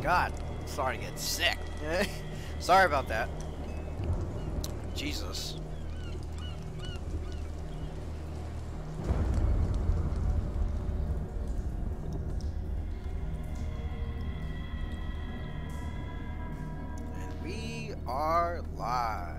God, I'm starting to get sick. Sorry about that. Jesus. And we are live.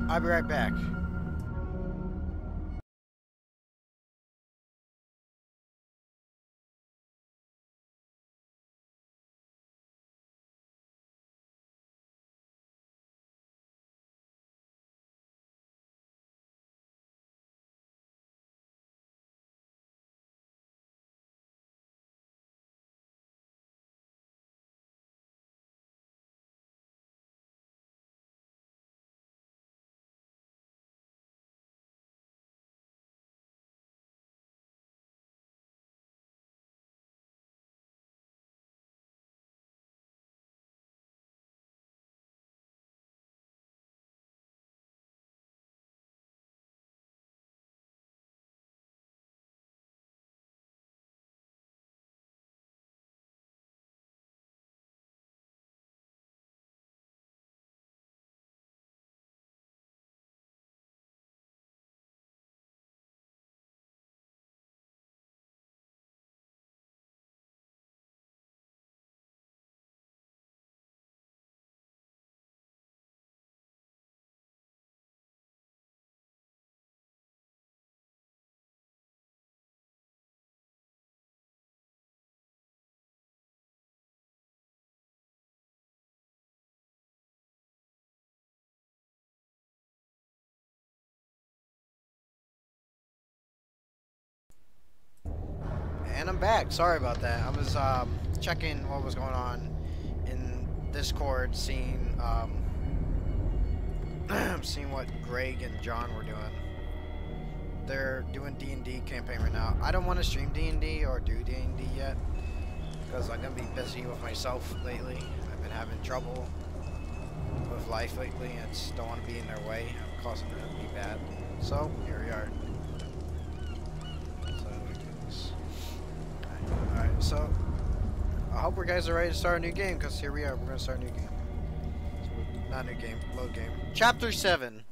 I'll be right back. And I'm back. Sorry about that. I was checking what was going on in Discord, seeing seeing what Greg and John were doing. They're doing D&D campaign right now. I don't want to stream D&D or do D&D yet because I'm gonna be busy with myself lately. I've been having trouble with life lately. I just don't want to be in their way. I'm causing it to be bad. So here we are. Alright, so I hope you guys are ready to start a new game, because here we are, we're going to start a new game. Not a new game, load game. Chapter 7,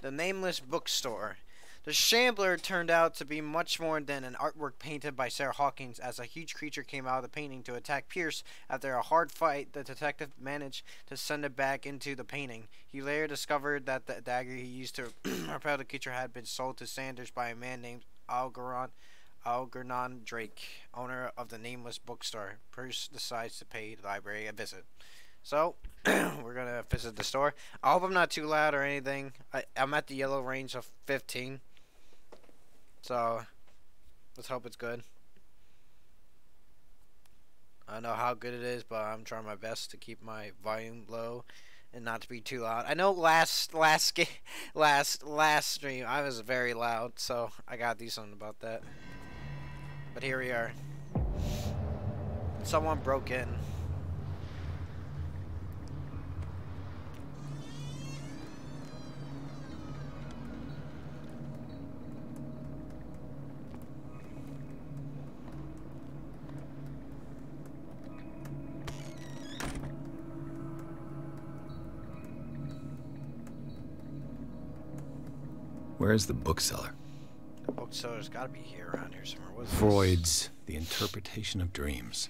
The Nameless Bookstore. The Shambler turned out to be much more than an artwork painted by Sarah Hawkins, as a huge creature came out of the painting to attack Pierce. After a hard fight, the detective managed to send it back into the painting. He later discovered that the dagger he used to repel the creature had been sold to Sanders by a man named Algernon Drake, owner of the Nameless Bookstore. Pierce decides to pay the library a visit. So, we're going to visit the store. I hope I'm not too loud or anything. I'm at the yellow range of 15. So, let's hope it's good. I don't know how good it is, but I'm trying my best to keep my volume low and not to be too loud. I know last stream I was very loud, so I gotta do something about that. But here we are. Someone broke in. Where's the bookseller? The bookseller's gotta be here around here somewhere. What is Freud's The Interpretation of Dreams.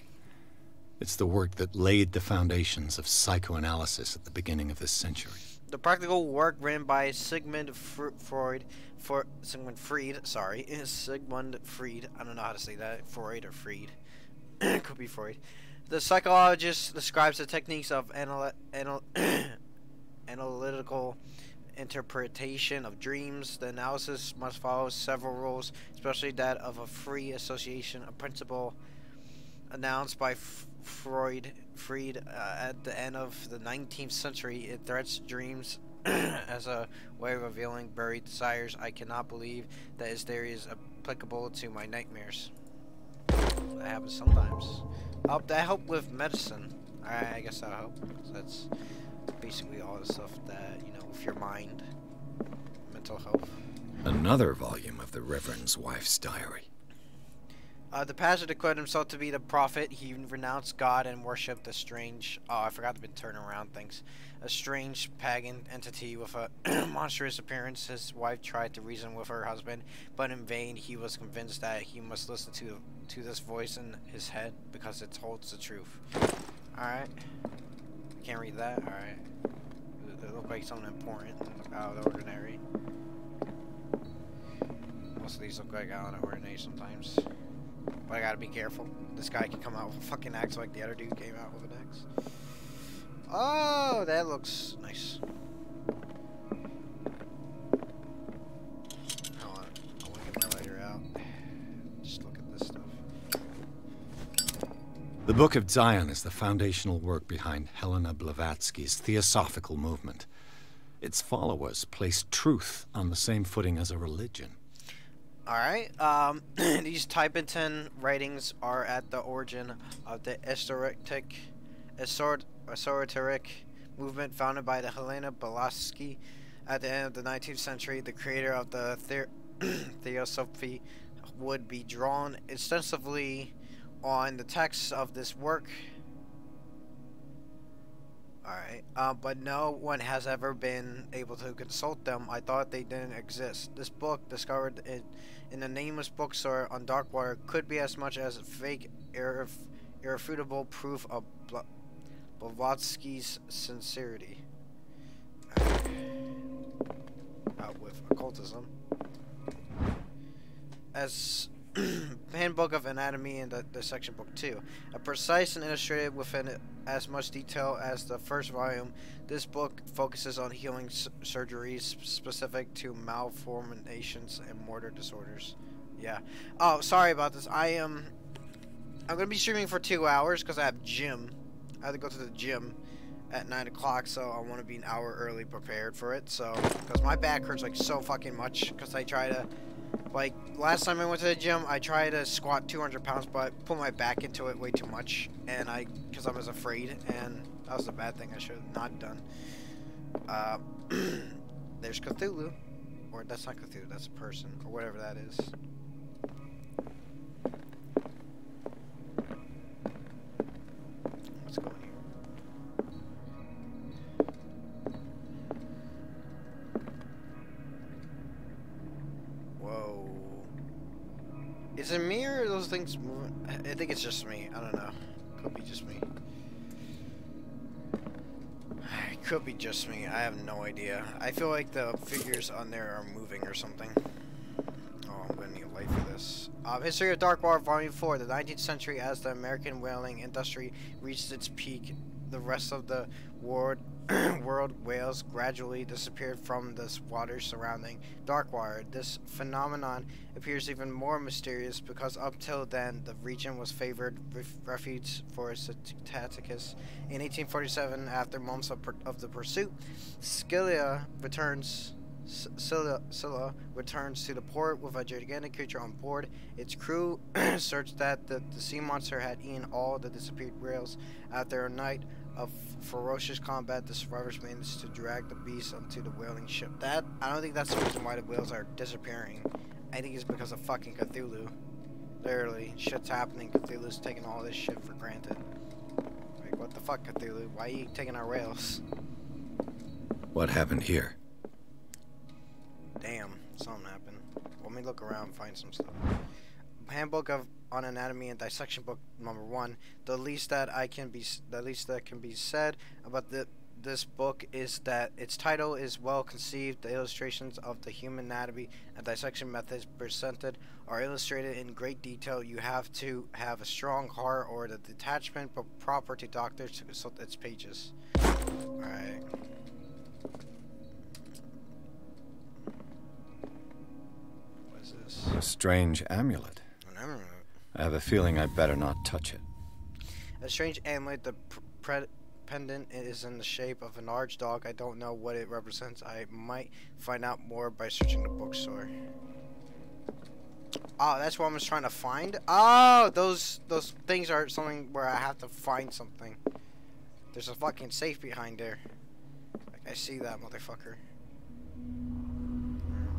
It's the work that laid the foundations of psychoanalysis at the beginning of this century. The practical work written by Sigmund Freud. Sigmund Freud. I don't know how to say that. Freud or Freud. Could be Freud. The psychologist describes the techniques of analytical interpretation of dreams. The analysis must follow several rules, especially that of a free association, a principle announced by Freud at the end of the 19th century. It threats dreams as a way of revealing buried desires. I cannot believe that his theory is applicable to my nightmares. That happens sometimes. That help with medicine. I guess that'll help. So that's basically all the stuff that, you know, with your mind, mental health. Another volume of the Reverend's wife's diary. The pastor declared himself to be the prophet. He renounced God and worshipped a strange... Oh, I forgot to turn around things. A strange pagan entity with a monstrous appearance. His wife tried to reason with her husband, but in vain. He was convinced that he must listen to this voice in his head because it holds the truth. Alright. Can't read that? Alright. It looked like something important, out of the ordinary. Most of these look like out of the ordinary sometimes. But I gotta be careful. This guy can come out with a fucking axe like the other dude came out with an axe. Oh, that looks nice. Hold on. I wanna get my lighter out. Just look at this stuff. The Book of Zion is the foundational work behind Helena Blavatsky's Theosophical movement. Its followers placed truth on the same footing as a religion. Alright, these Tibetan writings are at the origin of the esoteric movement founded by the Helena Blavatsky at the end of the 19th century. The creator of the Theosophy would be drawn extensively on the texts of this work. Alright, but no one has ever been able to consult them. I thought they didn't exist. This book, discovered in the nameless bookstore on Darkwater, could be as much as fake, irrefutable proof of Blavatsky's sincerity. With occultism. As Handbook of Anatomy in the section book 2. A precise and illustrated within as much detail as the first volume, this book focuses on healing surgeries specific to malformations and motor disorders. Yeah. Oh, sorry about this. I'm gonna be streaming for 2 hours because I have gym. I have to go to the gym at 9 o'clock, so I want to be an hour early prepared for it. So, because my back hurts like so fucking much because I try to... Like, last time I went to the gym, I tried to squat 200 pounds, but I put my back into it way too much, and because I was afraid, and that was a bad thing I should have not done. There's Cthulhu, or that's not Cthulhu, that's a person, or whatever that is. What's going here? Whoa. Is it me or are those things moving? I think it's just me. I don't know. Could be just me. It could be just me. I have no idea. I feel like the figures on there are moving or something. Oh, I'm gonna need a light for this. History of Darkwater, Volume 4. The 19th century, as the American whaling industry reached its peak, the rest of the world whales gradually disappeared from the waters surrounding Darkwater. This phenomenon appears even more mysterious because up till then the region was favored refuge for Cetaceous. In 1847, after months of the pursuit, Scylla returns to the port with a gigantic creature on board. Its crew searched that the sea monster had eaten all the disappeared whales. After a night of ferocious combat, the survivors managed to drag the beast onto the whaling ship. I don't think that's the reason why the whales are disappearing. I think it's because of fucking Cthulhu. Literally, shit's happening. Cthulhu's taking all this shit for granted. Like, what the fuck, Cthulhu? Why are you taking our whales? What happened here? Damn, something me look around, find some stuff. Handbook on Anatomy and Dissection book number 1. The least that can be said about this book is that its title is well conceived. The illustrations of the human anatomy and dissection methods presented are illustrated in great detail. You have to have a strong heart or the detachment proper to doctors to consult its pages. Alright. What is this? A strange amulet. An amulet? I have a feeling I'd better not touch it. A strange amulet. The pendant is in the shape of a large dog. I don't know what it represents. I might find out more by searching the bookstore. Oh, that's what I was trying to find? Oh, those things are something where I have to find something. There's a fucking safe behind there. Like, I see that motherfucker.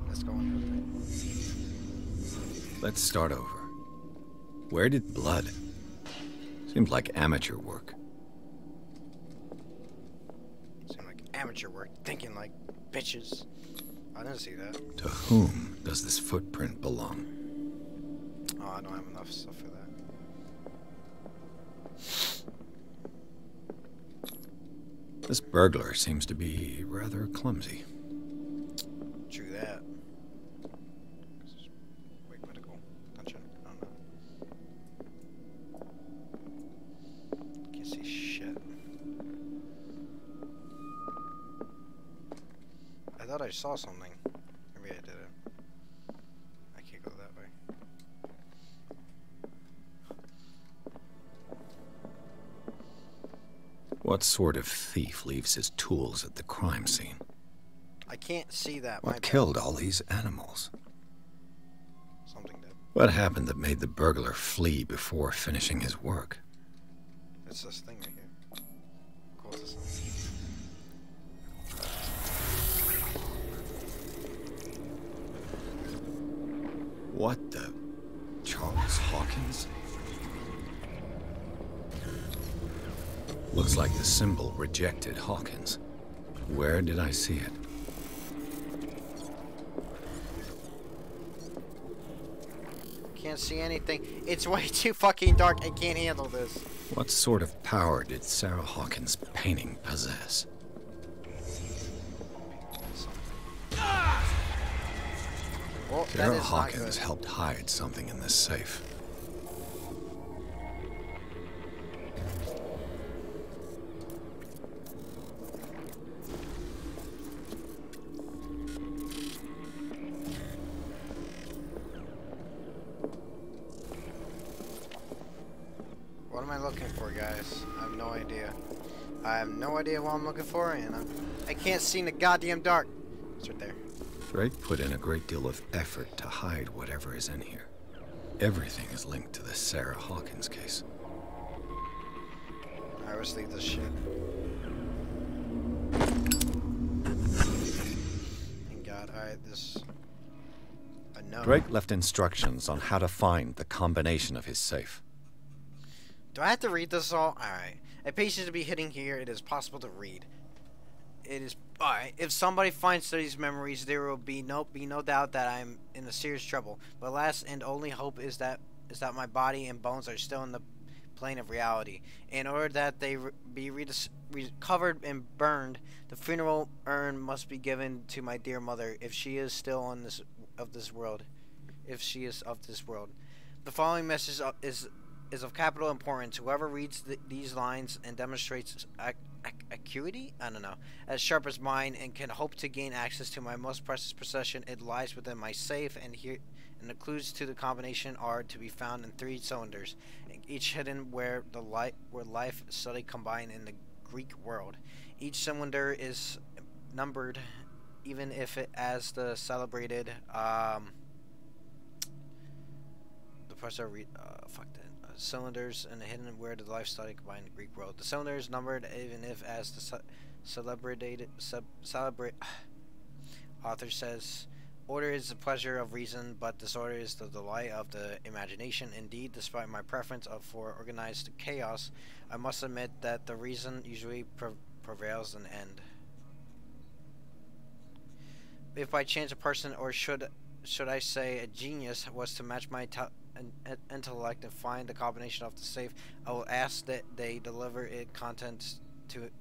Let's go on. Let's start over. Where did blood? Seemed like amateur work. Seemed like amateur work. Thinking like bitches. I didn't see that. To whom does this footprint belong? Oh, I don't have enough stuff for that. This burglar seems to be rather clumsy. True that. Wait, where'd it go? Attention. I don't know. Can't see shit. I thought I saw something. Maybe I didn't. I can't go that way. What sort of thief leaves his tools at the crime scene? I can't see that. What killed all these animals? Something did. What happened that made the burglar flee before finishing his work? It's this thing right here. Cool, it's this thing. What the... Charles Hawkins? Looks like the symbol rejected Hawkins. Where did I see it? Can't see anything. It's way too fucking dark. I can't handle this. What sort of power did Sarah Hawkins' painting possess? Well, Sarah Hawkins helped hide something in this safe. What am I looking for, guys? I have no idea. I have no idea what I'm looking for, and I can't see in the goddamn dark. It's right there. Drake put in a great deal of effort to hide whatever is in here. Everything is linked to the Sarah Hawkins case. Alright, let's leave this shit. Thank God. Alright, this... I know. Drake left instructions on how to find the combination of his safe. Do I have to read this all? Alright. A page is to be hidden here. It is possible to read. It is... Alright. If somebody finds these memories, there will be no doubt that I'm in a serious trouble. But last and only hope is that my body and bones are still in the plane of reality. In order that they be recovered and burned, the funeral urn must be given to my dear mother if she is still on this world. If she is of this world. The following message is of capital importance. Whoever reads these lines and demonstrates acuity, I don't know, as sharp as mine, and can hope to gain access to my most precious possession. It lies within my safe, and the clues to the combination are to be found in 3 cylinders, each hidden where life study combined in the Greek world. Each cylinder is numbered, even if it as the celebrated cylinders and hidden where the life study combined in the Greek world. The cylinder is numbered even if as the author says, order is the pleasure of reason, but disorder is the delight of the imagination. Indeed, despite my preference for organized chaos, I must admit that the reason usually prevails in the end. If by chance a person or should should I say, a genius was to match my intellect and find the combination of the safe, I will ask that they deliver its contents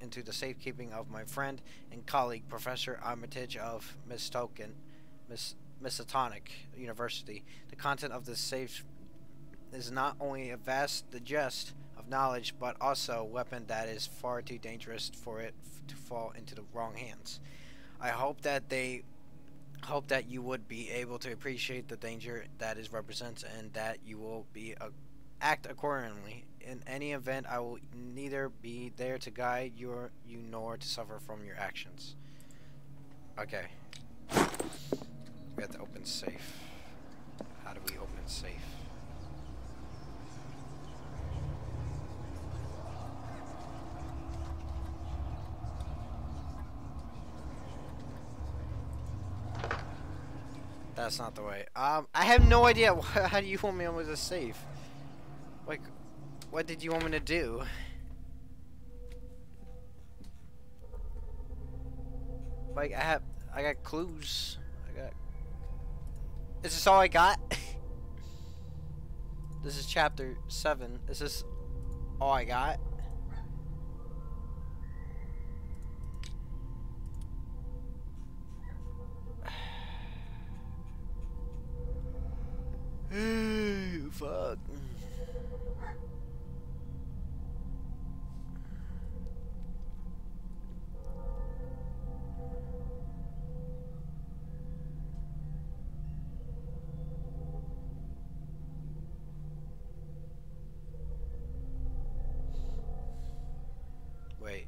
into the safekeeping of my friend and colleague, Professor Armitage of Miss Miskatonic University. The content of this safe is not only a vast digest of knowledge, but also a weapon that is far too dangerous for it to fall into the wrong hands. I hope that you would be able to appreciate the danger that it represents, and that you will act accordingly. In any event, I will neither be there to guide you nor to suffer from your actions. Okay. We have to open safe. How do we open safe? That's not the way. I have no idea. How do you want me on with a safe? Like, what did you want me to do? Like, I got clues. Is this all I got? This is chapter 7. Is this all I got? Fuck. Wait.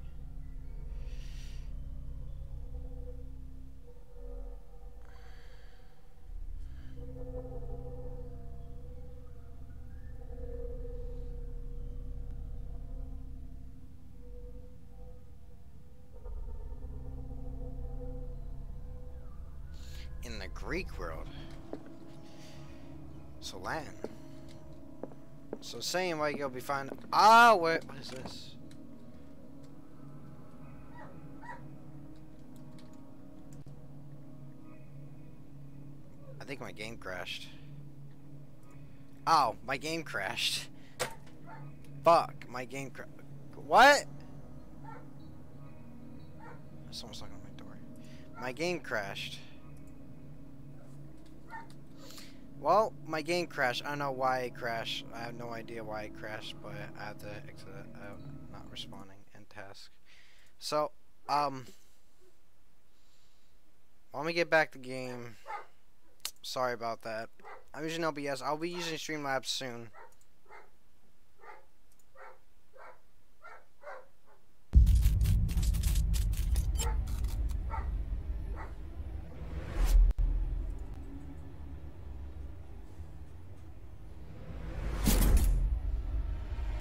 In the Greek world. So Latin. So saying like you'll be fine. Ah, what is this? I think my game crashed. Oh, my game crashed. Fuck, my game crashed. What? Someone's knocking on my door. My game crashed. Well, my game crashed. I don't know why it crashed. I have no idea why it crashed, but I have to exit out. Not responding. End task. So, let me get back the game. Sorry about that. I'm using OBS. I'll be using Streamlabs soon.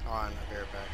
I'll be right back.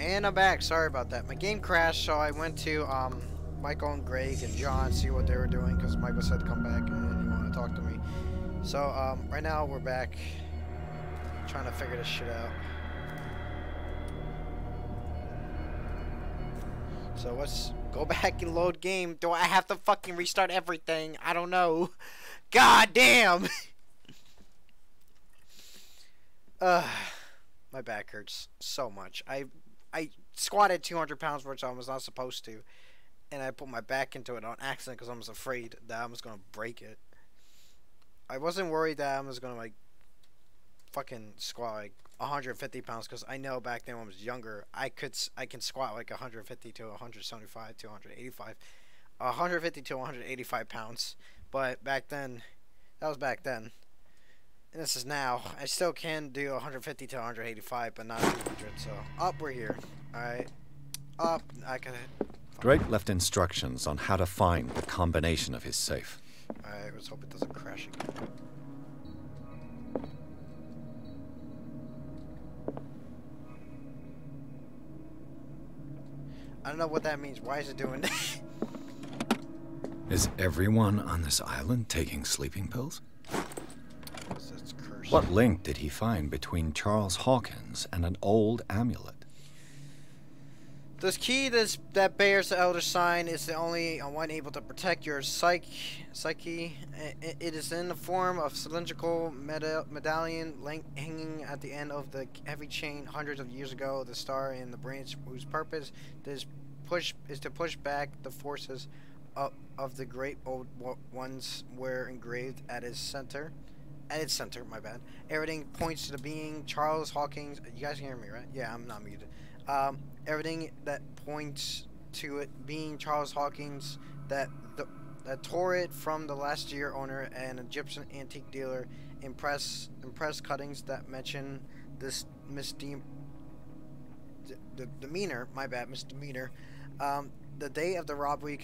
And I'm back. Sorry about that. My game crashed, so I went to Michael and Greg and John see what they were doing because Michael said to come back and he wanted to talk to me. So right now we're back trying to figure this shit out. So let's go back and load game. Do I have to fucking restart everything? I don't know. God damn. My back hurts so much. I squatted 200 pounds, which I was not supposed to, and I put my back into it on accident because I was afraid that I was gonna break it. I wasn't worried that I was gonna like fucking squat like 150 pounds because I know back then when I was younger I can squat like 150 to 175 to 185, 150 to 185 pounds. But back then, that was back then. And this is now. I still can do 150 to 185, but not 200. So, we're here. Alright. I gotta... Drake left instructions on how to find the combination of his safe. Alright, let's hope it doesn't crash again. I don't know what that means. Why is it doing that? Is everyone on this island taking sleeping pills? That's cursed. What link did he find between Charles Hawkins and an old amulet? This key that bears the Elder Sign is the only one able to protect your psyche. It is in the form of cylindrical medallion hanging at the end of the heavy chain hundreds of years ago. The star in the branch whose purpose is to push back the forces of the great old ones were engraved at its center. My bad. Everything points to the being Charles Hawkins. You guys can hear me, right? Yeah, I'm not muted. Everything that points to it being Charles Hawkins that tore it from the last year owner, an Egyptian antique dealer, in press cuttings that mention this misdemeanor. My bad, misdemeanor. The day of the robbery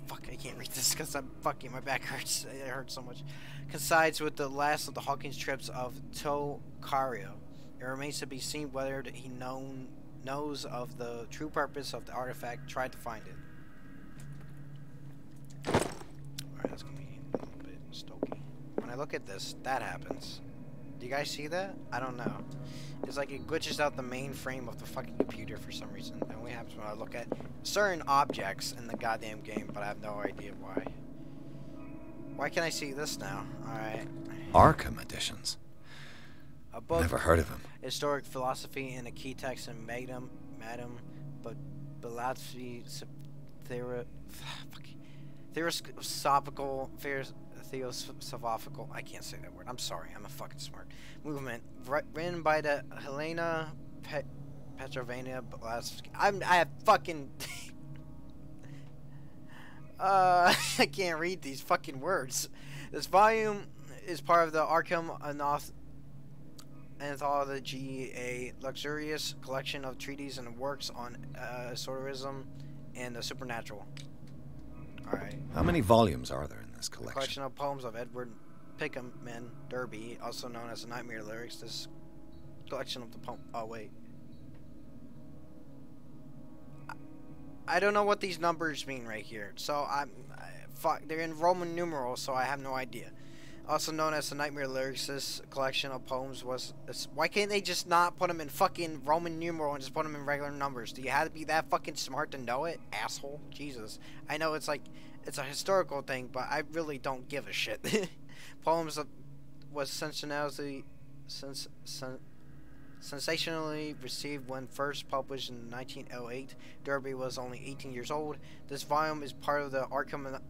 fuck, I can't read this because my back hurts. It hurts so much. Coincides with the last of the Hawkins trips of Tokario. It remains to be seen whether he knows of the true purpose of the artifact. Tried to find it. Alright, that's gonna be a little bit stoky. When I look at this, that happens. Do you guys see that? I don't know. It's like it glitches out the main frame of the fucking computer for some reason. That only happens when I look at certain objects in the goddamn game, but I have no idea why. Why can I see this now? Alright. Arkham editions. A book. Never heard of him. Historic philosophy and a key text in Madam Blavatsky theosophical. I can't say that word. I'm sorry. I'm a fucking smart. Movement written by the Helena Petrovna Blavatsky. I have fucking. I can't read these fucking words. This volume is part of the Arkham Anthology, a luxurious collection of treatises and works on esotericism and the supernatural. Alright. How many volumes are there in this collection? A collection of poems of Edward Pickman Derby, also known as the Nightmare Lyrics. This collection of the poem. Oh, wait. I don't know what these numbers mean right here. So, fuck. They're in Roman numerals, so I have no idea. Also known as the Nightmare Lyrics, this collection of poems was... Why can't they just not put them in fucking Roman numeral and just put them in regular numbers? Do you have to be that fucking smart to know it, asshole? Jesus. I know it's like... It's a historical thing, but I really don't give a shit. Poems was sensationally received when first published in 1908. Derby was only 18 years old. This volume is part of the Arkham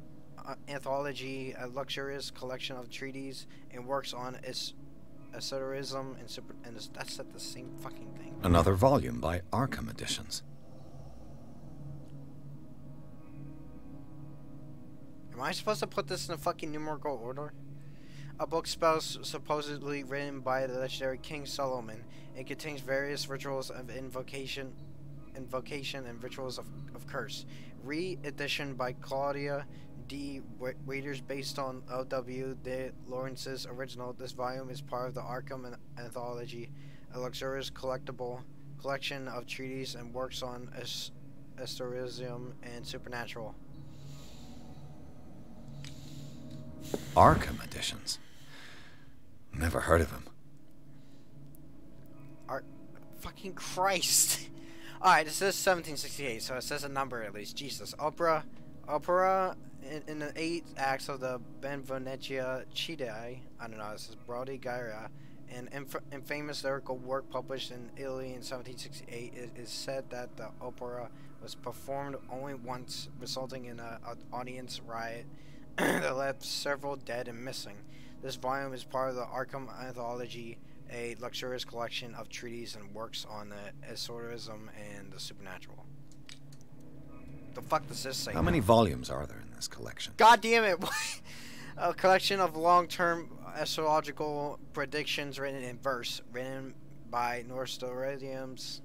Anthology, a luxurious collection of treatises and works on esotericism and that's the same fucking thing. Another volume by Arkham Editions. Am I supposed to put this in a fucking numerical order? A book supposedly written by the legendary King Solomon. It contains various rituals of invocation and rituals of curse. Re-edition by Claudia D. Waiters based on L.W. de Lawrence's original. This volume is part of the Arkham Anthology, a luxurious collectible collection of treatises and works on historicism and supernatural. Arkham editions. Never heard of him. Fucking Christ. Alright, it says 1768, so it says a number at least. Jesus. Opera in the 8 acts of the Benvenuto Cellini. I don't know, this is Brody Gaira. An infamous lyrical work published in Italy in 1768. It is said that the opera was performed only once, resulting in an audience riot that left several dead and missing. This volume is part of the Arkham Anthology, a luxurious collection of treatises and works on the esotericism and the supernatural. The fuck does this say? How many volumes are there in this collection? God damn it! A collection of long-term astrological predictions written in verse, written by Nostradamus,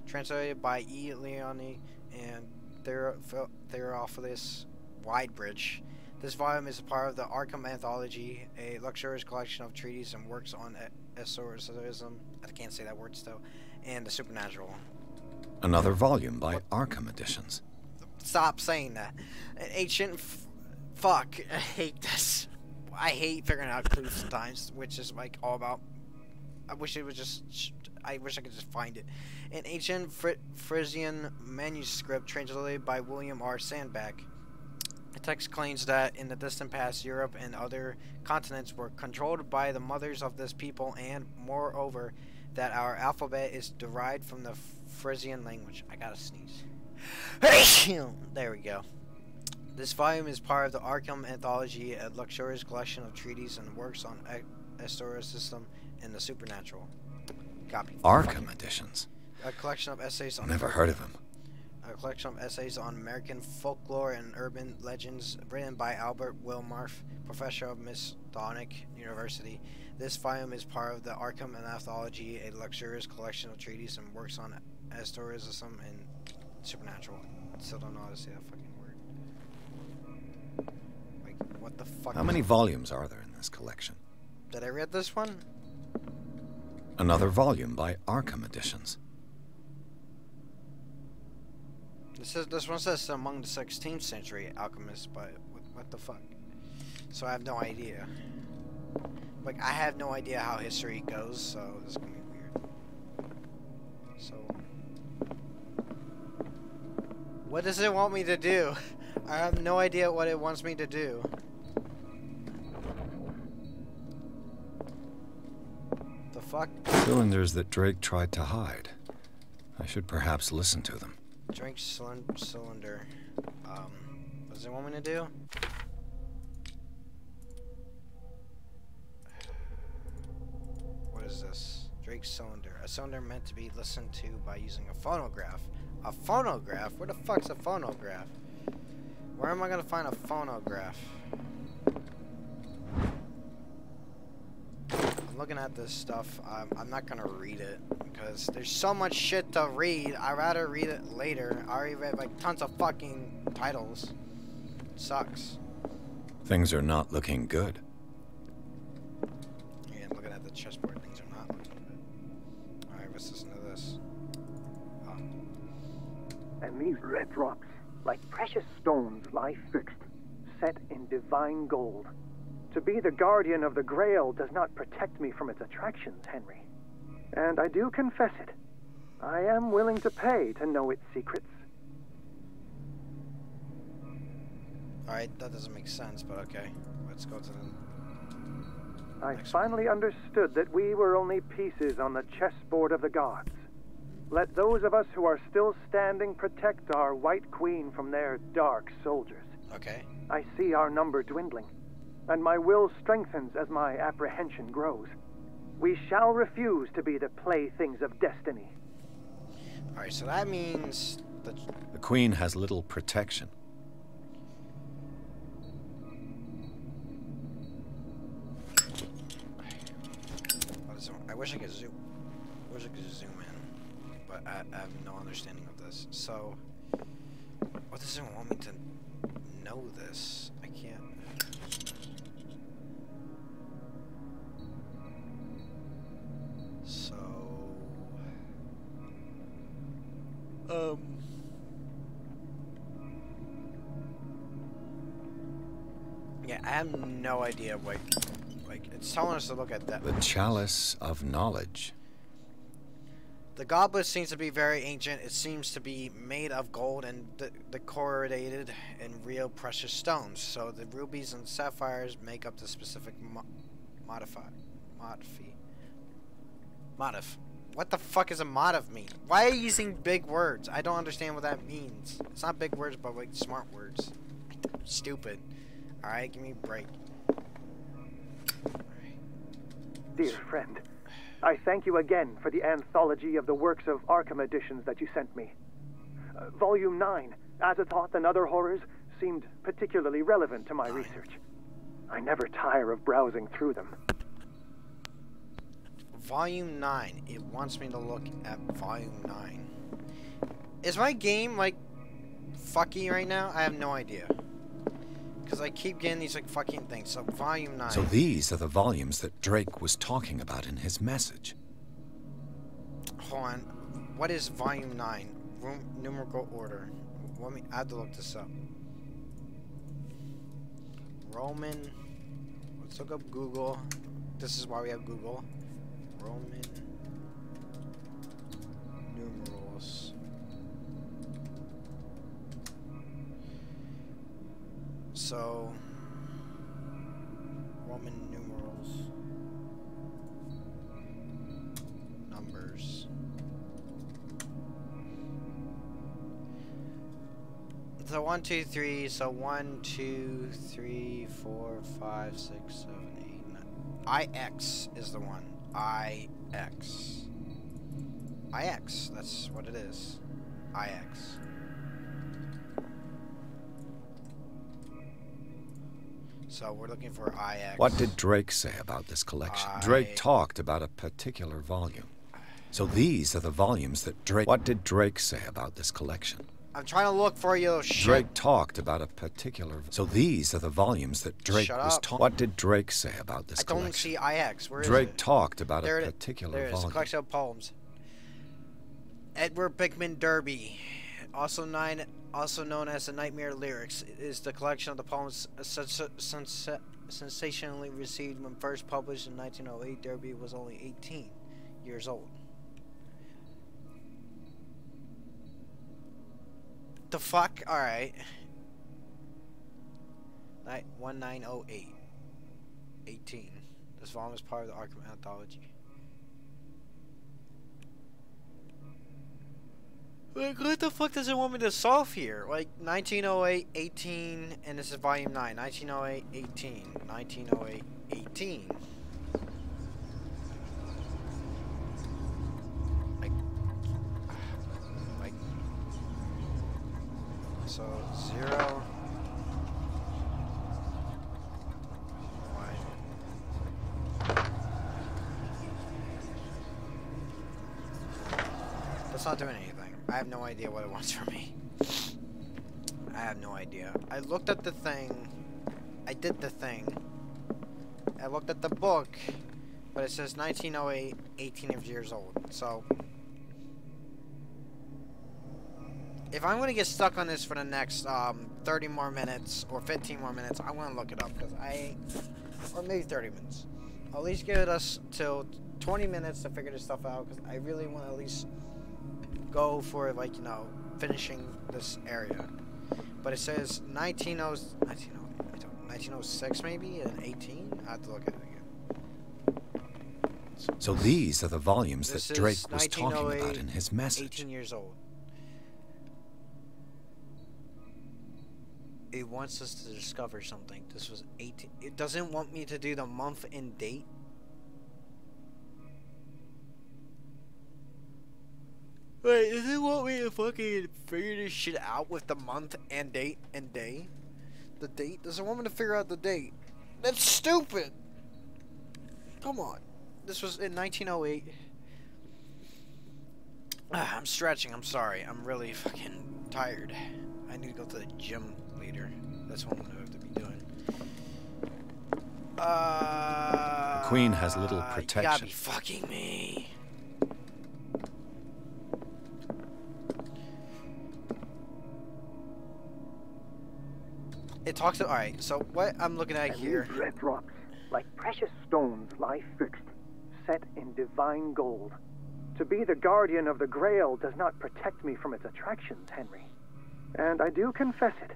translated by E. Leone and Theophilus Widebridge. This volume is a part of the Arkham Anthology, a luxurious collection of treatises and works on esotericism, I can't say that word still, and the supernatural. Another volume by Arkham Editions. Stop saying that. An ancient fuck. I hate this. I hate figuring out clues sometimes, which is like all about. I wish it was just. I wish I could just find it. An ancient Frisian manuscript translated by William R. Sandbach. The text claims that in the distant past, Europe and other continents were controlled by the mothers of this people, and moreover, that our alphabet is derived from the Frisian language. I gotta sneeze. There we go. This volume is part of the Arkham Anthology, a luxurious collection of treatises and works on esotericism and the supernatural. Copy. Arkham Editions. A collection of essays on. Never heard of him. A collection of essays on American folklore and urban legends, written by Albert Wilmarth, professor of Masonic University. This volume is part of the Arkham Anthology, a luxurious collection of treatises and works on esotericism and supernatural. I still don't know how to say that fucking word. Like, what the fuck? How many volumes are there in this collection? Did I read this one? Another volume by Arkham Editions. This one says among the 16th century alchemists, but what the fuck? So I have no idea. Like, I have no idea how history goes, so this is gonna be weird. So, what does it want me to do? I have no idea what it wants me to do. The fuck? Cylinders that Drake tried to hide. I should perhaps listen to them. Drink cylinder. What does it want me to do? What is this? Drake cylinder. A cylinder meant to be listened to by using a phonograph. A phonograph? Where the fuck's a phonograph? Where am I gonna find a phonograph? I'm looking at this stuff. I'm not gonna read it because there's so much shit to read. I'd rather read it later. I already read like tons of fucking titles. It sucks. Things are not looking good. Yeah, looking at the chessboard, things are not looking good. Alright, let's listen to this. Oh. And these red drops, like precious stones, lie fixed, set in divine gold. To be the guardian of the Grail does not protect me from its attractions, Henry. And I do confess it. I am willing to pay to know its secrets. Alright, that doesn't make sense, but okay. Let's go to the... I finally understood that we were only pieces on the chessboard of the gods. Let those of us who are still standing protect our White Queen from their dark soldiers. Okay. I see our number dwindling, and my will strengthens as my apprehension grows. We shall refuse to be the playthings of destiny. Alright, so that means... The Queen has little protection. I wish I could zoom. I wish I could zoom in, but I have no understanding of this. So, what does it want me to know this? I can't. So, Yeah, I have no idea what, like, it's telling us to look at that. The Chalice of Knowledge. The goblet seems to be very ancient. It seems to be made of gold and decorated in real precious stones. So the rubies and sapphires make up the specific motif. What the fuck is a motif mean? Why are you using big words? I don't understand what that means. It's not big words, but like smart words. Stupid. Alright, give me a break. Dear friend, I thank you again for the anthology of the works of Arkham editions that you sent me. Volume 9, Azathoth and Other Horrors, seemed particularly relevant to my research. I never tire of browsing through them. Volume 9. It wants me to look at Volume 9. Is my game, like, fucky right now? I have no idea. Because I keep getting these, like, fucking things. So, Volume 9. So these are the volumes that Drake was talking about in his message. Hold on. What is Volume 9? Numerical order. I have to look this up. Roman. Let's look up Google. This is why we have Google. Roman numerals. So, Roman numerals. Numbers. So 1, 2, 3. So 1, 2, 3, 4, 5, 6, 7, 8, 9. IX is the one. IX. IX. That's what it is. IX. So we're looking for IX. What did Drake say about this collection? Drake talked about a particular volume. So these are the volumes that Drake... What did Drake say about this collection? I'm trying to look for you, shit. Drake talked about a particular... So these are the volumes that Drake was talking... What did Drake say about this collection? I don't see IX. Where is Drake it? talked about there a particular there it is. volume. A collection of poems. Edward Bickman Derby, also known as the Nightmare Lyrics, is the collection of the poems sensationally received when first published in 1908. Derby was only 18 years old. The fuck? Alright. 1908. 18. This volume is part of the Arkham anthology. Like, what the fuck does it want me to solve here? Like, 1908, 18, and this is volume 9. 1908, 18. 1908, 18. Like, so, 0. That's not doing anything. I have no idea what it wants from me. I have no idea. I looked at the thing. I did the thing. I looked at the book, but it says 1908, 18 years old. So, if I'm gonna get stuck on this for the next 30 more minutes or 15 more minutes, I'm gonna look it up because or maybe 30 minutes. I'll at least give us till 20 minutes to figure this stuff out because I really want to at least go for, like, you know, finishing this area. But it says 1906 maybe and 18. I have to look at it again. So these are the volumes that Drake was talking about in his message. 18 years old. It wants us to discover something. This was 18. It doesn't want me to do the month and date. Wait, does it want me to fucking figure this shit out with the month and date and day? The date? Does it want me to figure out the date? That's stupid! Come on. This was in 1908. I'm stretching, I'm sorry. I'm really fucking tired. I need to go to the gym later. That's what I'm gonna have to be doing. The Queen has little protection. You gotta be fucking me. it talks. All right. So what I'm looking at And here. these red drops, like precious stones, lie fixed, set in divine gold. To be the guardian of the Grail does not protect me from its attractions, Henry. And I do confess it.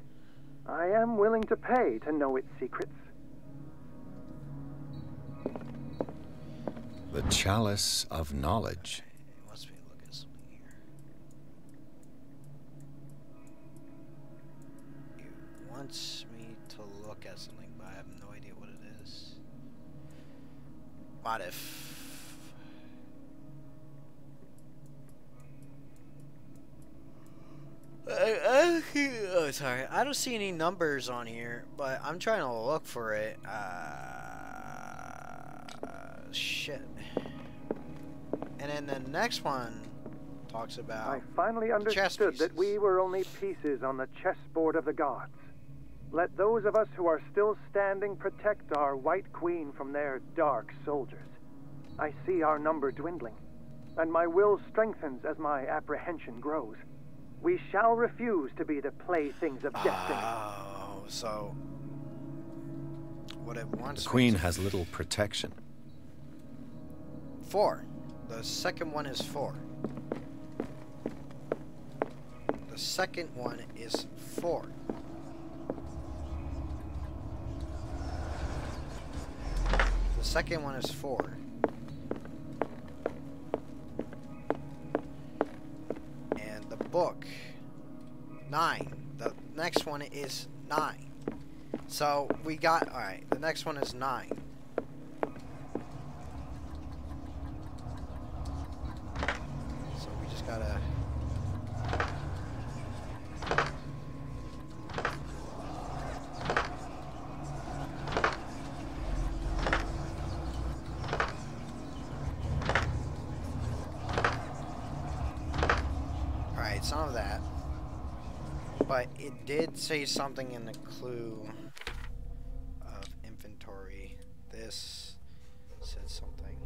I am willing to pay to know its secrets. The Chalice of Knowledge. It wants me to look at something here. It wants me to look at something, but I have no idea what it is. What if? Oh, sorry. I don't see any numbers on here, but I'm trying to look for it. Shit. And then the next one talks about. I finally understood that we were only pieces on the chessboard of the gods. Let those of us who are still standing protect our White Queen from their dark soldiers. I see our number dwindling, and my will strengthens as my apprehension grows. We shall refuse to be the playthings of destiny. Oh, so what it wants. The Queen has little protection. 4. The second one is 4. The second one is 4. The second one is 4. And the book 9. The next one is 9. So we got, alright, the next one is 9. So we just gotta. Alright, some of that. But it did say something in the clue of inventory. This said something.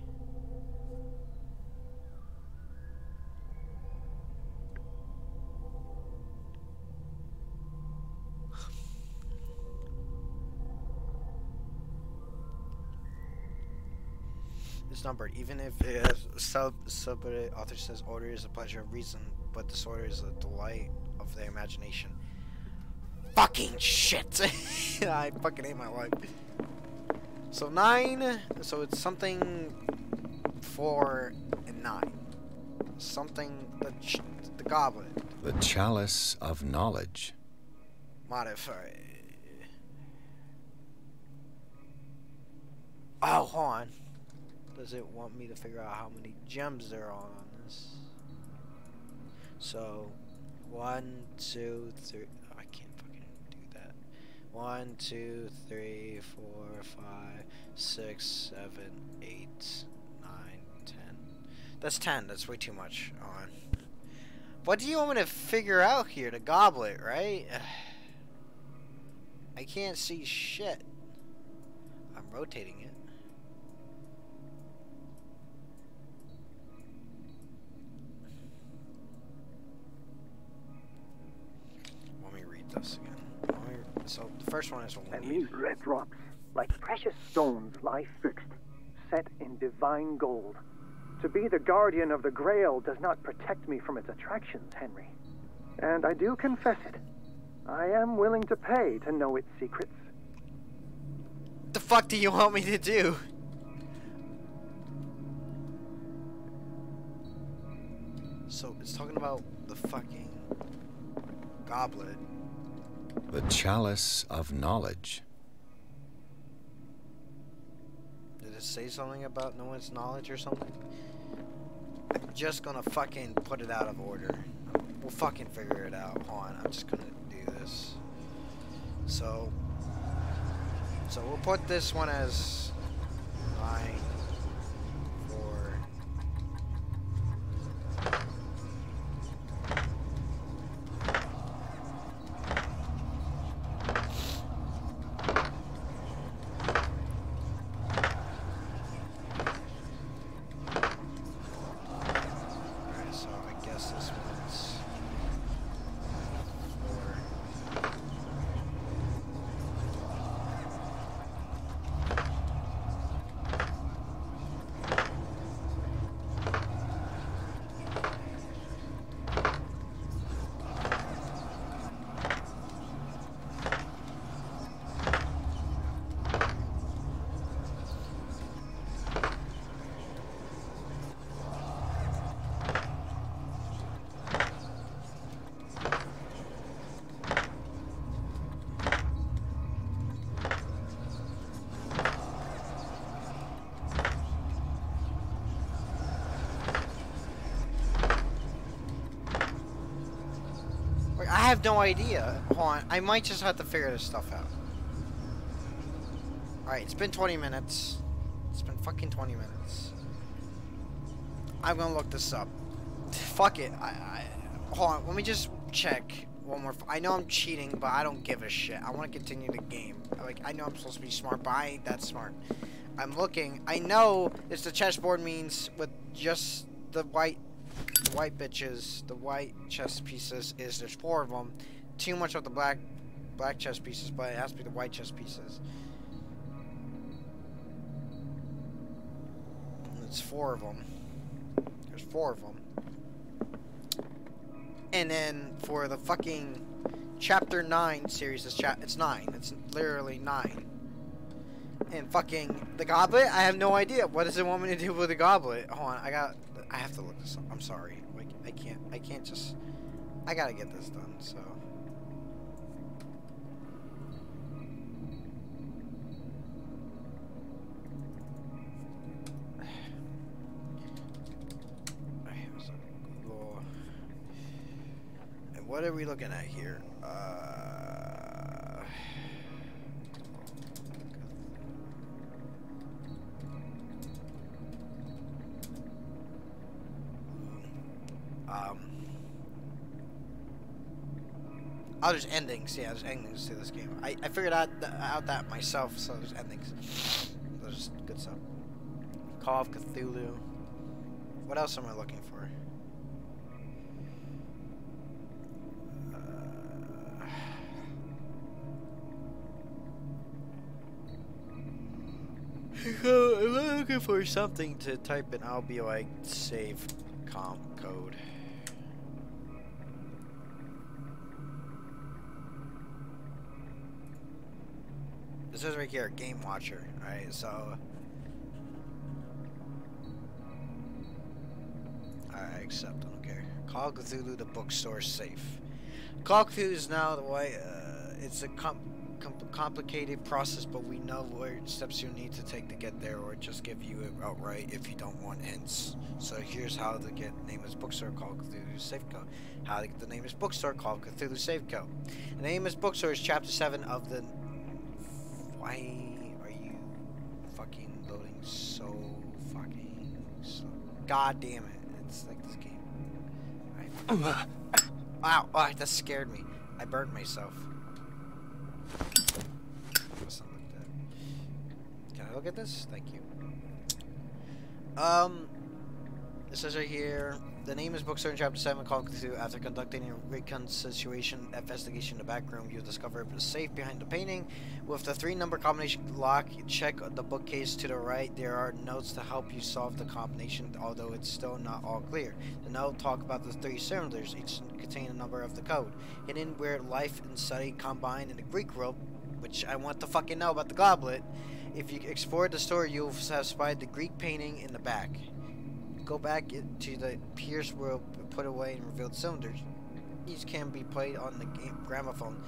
It's numbered, even if it has author says order is a pleasure of reason, but disorder is a delight of the imagination. Fucking shit! I fucking hate my life. So 9, so it's something 4 and 9. Something, the goblet. The Chalice of Knowledge. Modify. Oh, hold on. Does it want me to figure out how many gems there are on this? So, 1, 2, 3. Oh, I can't fucking do that. 1, 2, 3, 4, 5, 6, 7, 8, 9, 10. That's 10. That's way too much. On. What do you want me to figure out here? The goblet, right? I can't see shit. I'm rotating it. Let me read this again. So the first one is one. And these red drops, like precious stones, lie fixed, set in divine gold. To be the guardian of the Grail does not protect me from its attractions, Henry. And I do confess it. I am willing to pay to know its secrets. The fuck do you want me to do? So it's talking about the fucking goblet. The Chalice of Knowledge. Did it say something about no one's knowledge or something? I'm just gonna fucking put it out of order. We'll fucking figure it out. Hold on, I'm just gonna do this. So we'll put this one as 9, 4. Alright, so I guess this one's 4. have no idea. Hold on. I might just have to figure this stuff out. Alright, it's been 20 minutes. It's been fucking 20 minutes. I'm gonna look this up. Fuck it. Hold on. Let me just check one more. I know I'm cheating, but I don't give a shit. I want to continue the game. Like, I know I'm supposed to be smart, but I ain't that smart. I'm looking. I know it's the chessboard means with just the white bitches, the white chess pieces is there's 4 of them. Too much of the black chess pieces, but it has to be the white chess pieces. It's 4 of them. There's 4 of them. And then for the fucking chapter 9 series, it's 9. It's literally 9. And fucking the goblet, I have no idea. What does it want me to do with the goblet? Hold on, I have to look this up. I'm sorry. Like, I can't just, I gotta get this done, so. What are we looking at here? Oh, there's endings. Yeah, there's endings to this game. I figured out that myself, so there's endings. There's good stuff. Call of Cthulhu. What else am I looking for? I'm looking for something to type in. I'll be like save comp code. This is right here, Game Watcher. Alright, so I accept. I don't care. Call of Cthulhu, the bookstore safe. Call of Cthulhu is now the way. It's a complicated process, but we know what steps you need to take to get there, or just give you it outright if you don't want hints. So here's how to get Nameless Bookstore Call of Cthulhu Safe Code. How to get the Nameless Bookstore Call of Cthulhu Safe Code. The Nameless Bookstore is chapter 7 of the. Why are you fucking loading so fucking slow? God damn it! It's like this game. Right. Ow! Oh, that scared me. I burnt myself. Something like that. Can I look at this? Thank you. It says right here, the name is Bookstore in Chapter 7, Call of Cthulhu. After conducting a reconstitution investigation in the back room, you discover a safe behind the painting. With the 3-number combination lock, check the bookcase to the right. There are notes to help you solve the combination, although it's still not all clear. The note talk about the 3 cylinders, each contain a number of the code. Hidden where life and study combine in the Greek rope, which I want to fucking know about the goblet. If you explore the story, you'll have spied the Greek painting in the back. Go back to the Pierce world, put away and revealed cylinders. These can be played on the game gramophone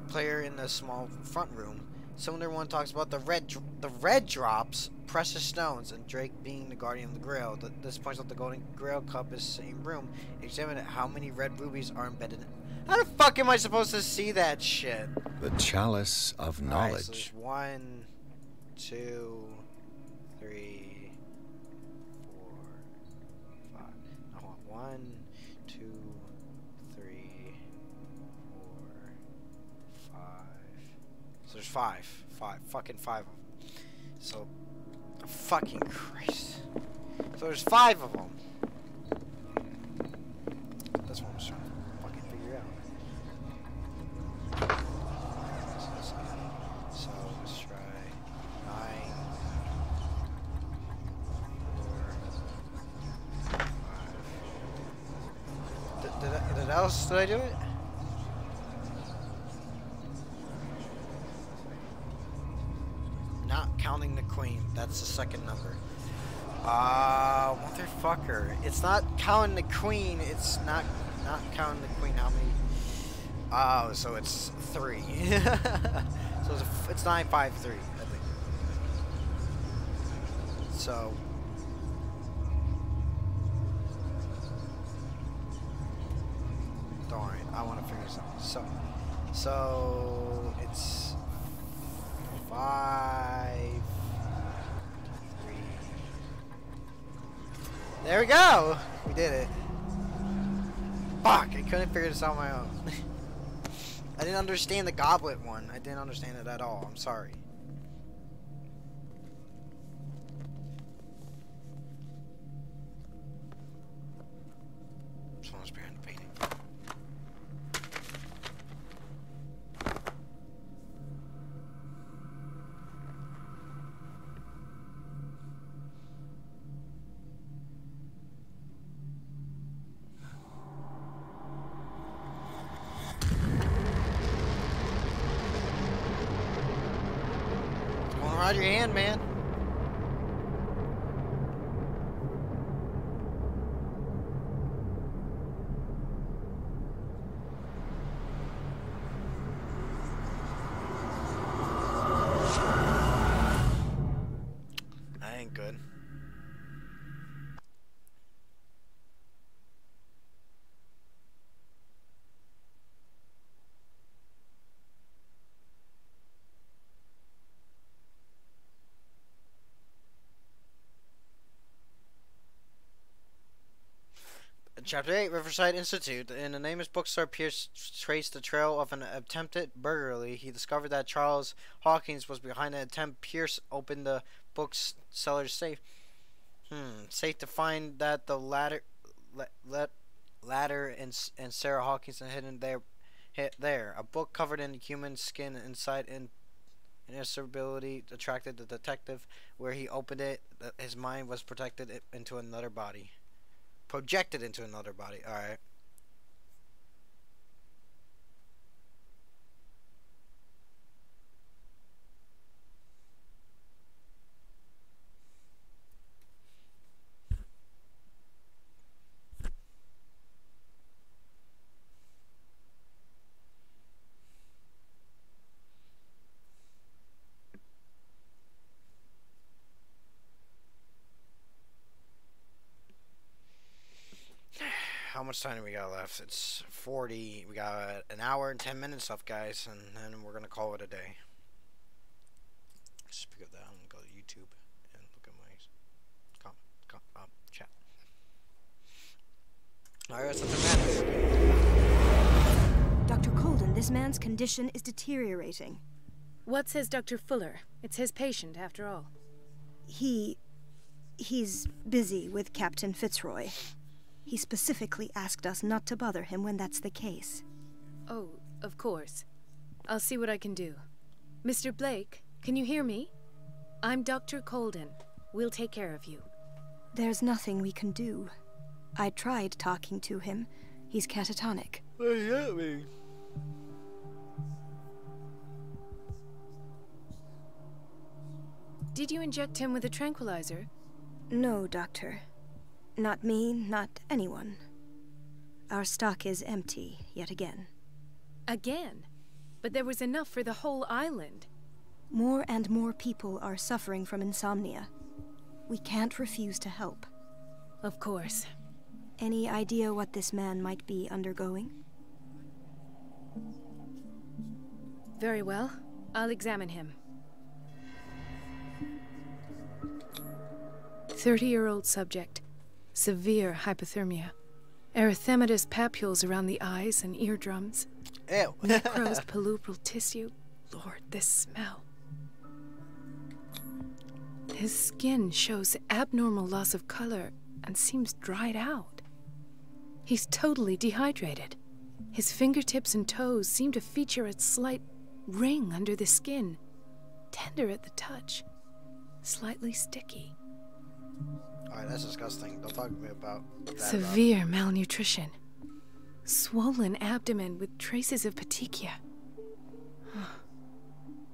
player in the small front room. Cylinder 1 talks about the red drops, precious stones, and Drake being the guardian of the Grail. This points out the Golden Grail cup is the same room. Examine it. How many red rubies are embedded in it? How the fuck am I supposed to see that shit? The chalice of knowledge. Right, so there's 1, 2, 3, 4, 5. No, hold on. 1, 2, 3, 4, 5. So there's 5. Fucking 5 of them. So, fucking Christ. So there's 5 of them. That's what I'm trying to fucking figure out. So let's try 9, 4, 5. Did I do it? Not counting the queen. That's the second number. Motherfucker. It's not counting the queen. It's not counting the queen. How many? Oh, so it's 3. So it's 953, I think. So. Don't worry, I want to figure this out. So it's 5, 3. There we go. We did it. Fuck! I couldn't figure this out on my own. I didn't understand the goblet one. I didn't understand it at all. I'm sorry. Someone's behind the painting. Going around your hand, man. That ain't good. Chapter 8, Riverside Institute. In the nameless bookstore, Pierce traced the trail of an attempted burglary. He discovered that Charles Hawkins was behind the attempt. Pierce opened the bookseller's safe. Safe to find that the ladder and Sarah Hawkins are hidden there. A book covered in human skin inside invisibility attracted the detective. Where he opened it, his mind was projected into another body. Alright. How much time do we got left? It's 40. We got an hour and 10 minutes left, guys, and then we're gonna call it a day. Just pick up that. I'm gonna go to YouTube and look at my chat. Alright, what's up the man? Dr. Colden, this man's condition is deteriorating. What says Dr. Fuller? It's his patient, after all. He's busy with Captain Fitzroy. He specifically asked us not to bother him when that's the case. Oh, of course. I'll see what I can do. Mr. Blake, can you hear me? I'm Dr. Colden. We'll take care of you. There's nothing we can do. I tried talking to him. He's catatonic. What does that mean? Did you inject him with a tranquilizer? No, Doctor. Not me, not anyone. Our stock is empty, yet again. Again? But there was enough for the whole island. More and more people are suffering from insomnia. We can't refuse to help. Of course. Any idea what this man might be undergoing? Very well. I'll examine him. 30-year-old subject. Severe hypothermia. Erythematous papules around the eyes and eardrums. Ew. Necrosed palpebral tissue. Lord, this smell. His skin shows abnormal loss of color and seems dried out. He's totally dehydrated. His fingertips and toes seem to feature a slight ring under the skin. Tender at the touch. Slightly sticky. Alright, that's disgusting. Don't talk to me about that. Severe malnutrition. Swollen abdomen with traces of petechia.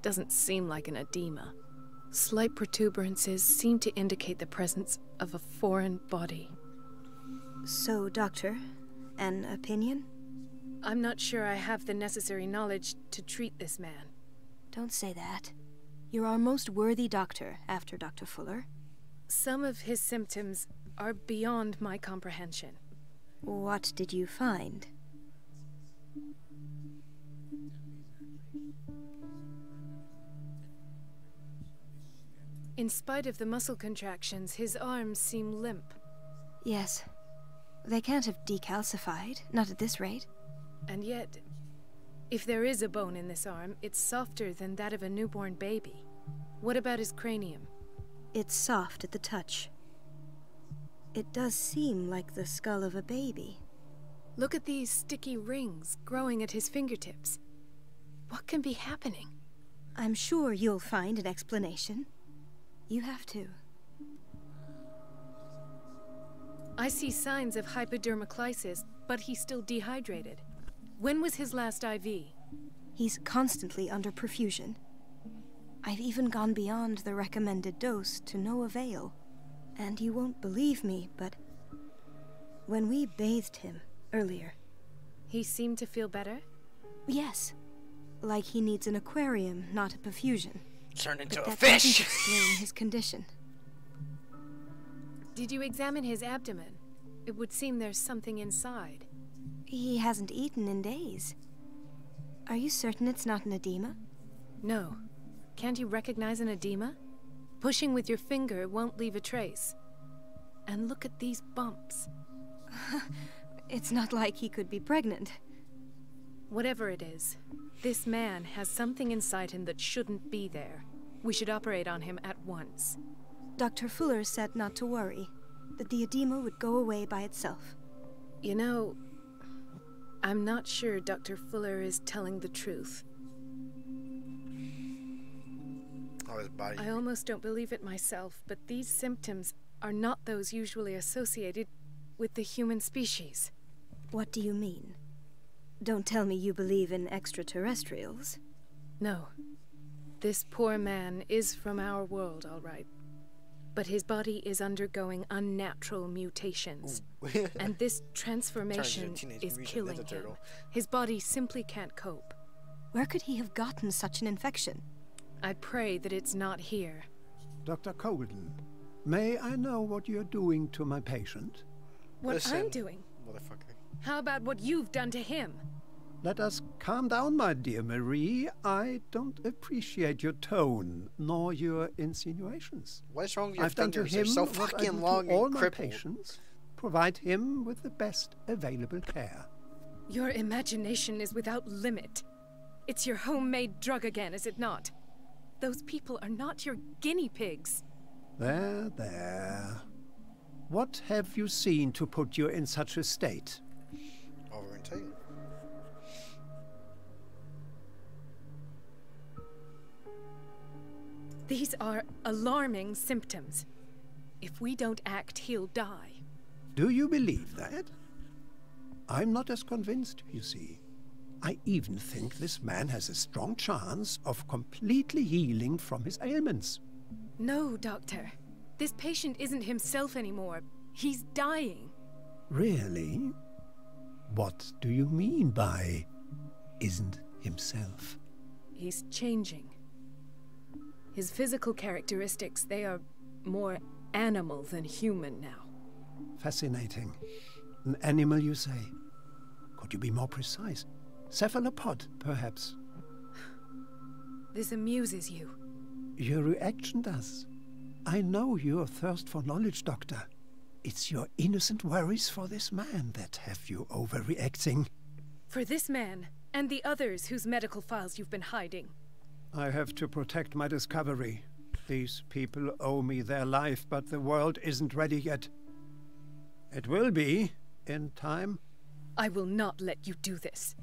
Doesn't seem like an edema. Slight protuberances seem to indicate the presence of a foreign body. So, Doctor, an opinion? I'm not sure I have the necessary knowledge to treat this man. Don't say that. You're our most worthy doctor after Dr. Fuller. Some of his symptoms are beyond my comprehension. What did you find? In spite of the muscle contractions, his arms seem limp. Yes. They can't have decalcified, not at this rate. And yet, if there is a bone in this arm, it's softer than that of a newborn baby. What about his cranium? It's soft at the touch. It does seem like the skull of a baby. Look at these sticky rings growing at his fingertips. What can be happening? I'm sure you'll find an explanation. You have to. I see signs of hypodermoclysis, but he's still dehydrated. When was his last IV? He's constantly under perfusion. I've even gone beyond the recommended dose to no avail. And you won't believe me, but when we bathed him earlier... He seemed to feel better? Yes. Like he needs an aquarium, not a perfusion. Turn into But a that fish! doesn't explain his condition. Did you examine his abdomen? It would seem there's something inside. He hasn't eaten in days. Are you certain it's not an edema? No. Can't you recognize an edema? Pushing with your finger won't leave a trace. And look at these bumps. It's not like he could be pregnant. Whatever it is, this man has something inside him that shouldn't be there. We should operate on him at once. Dr. Fuller said not to worry, that the edema would go away by itself. You know, I'm not sure Dr. Fuller is telling the truth. Oh, his body. I almost don't believe it myself, but these symptoms are not those usually associated with the human species. What do you mean? Don't tell me you believe in extraterrestrials. No. This poor man is from our world, all right. But his body is undergoing unnatural mutations. And this transformation is killing him. His body simply can't cope. Where could he have gotten such an infection? I pray that it's not here. Dr. Colden, may I know what you're doing to my patient? What Listen, I'm doing? motherfucker. How about what you've done to him? Let us calm down, my dear Marie. I don't appreciate your tone, nor your insinuations. What's wrong with your I've done to fingers? They're him so what I do fucking to long all and my crippled. patients. Provide him with the best available care. Your imagination is without limit. It's your homemade drug again, is it not? Those people are not your guinea pigs. There, there. What have you seen to put you in such a state? Oh, we're gonna tell you. These are alarming symptoms. If we don't act, he'll die. Do you believe that? I'm not as convinced, you see. I even think this man has a strong chance of completely healing from his ailments. No, Doctor. This patient isn't himself anymore. He's dying. Really? What do you mean by isn't himself? He's changing. His physical characteristics, they are more animal than human now. Fascinating. An animal, you say? Could you be more precise? Cephalopod, perhaps? This amuses you. Your reaction does. I know your thirst for knowledge, Doctor. It's your innocent worries for this man that have you overreacting. For this man, and the others whose medical files you've been hiding. I have to protect my discovery. These people owe me their life, but the world isn't ready yet. It will be, in time. I will not let you do this.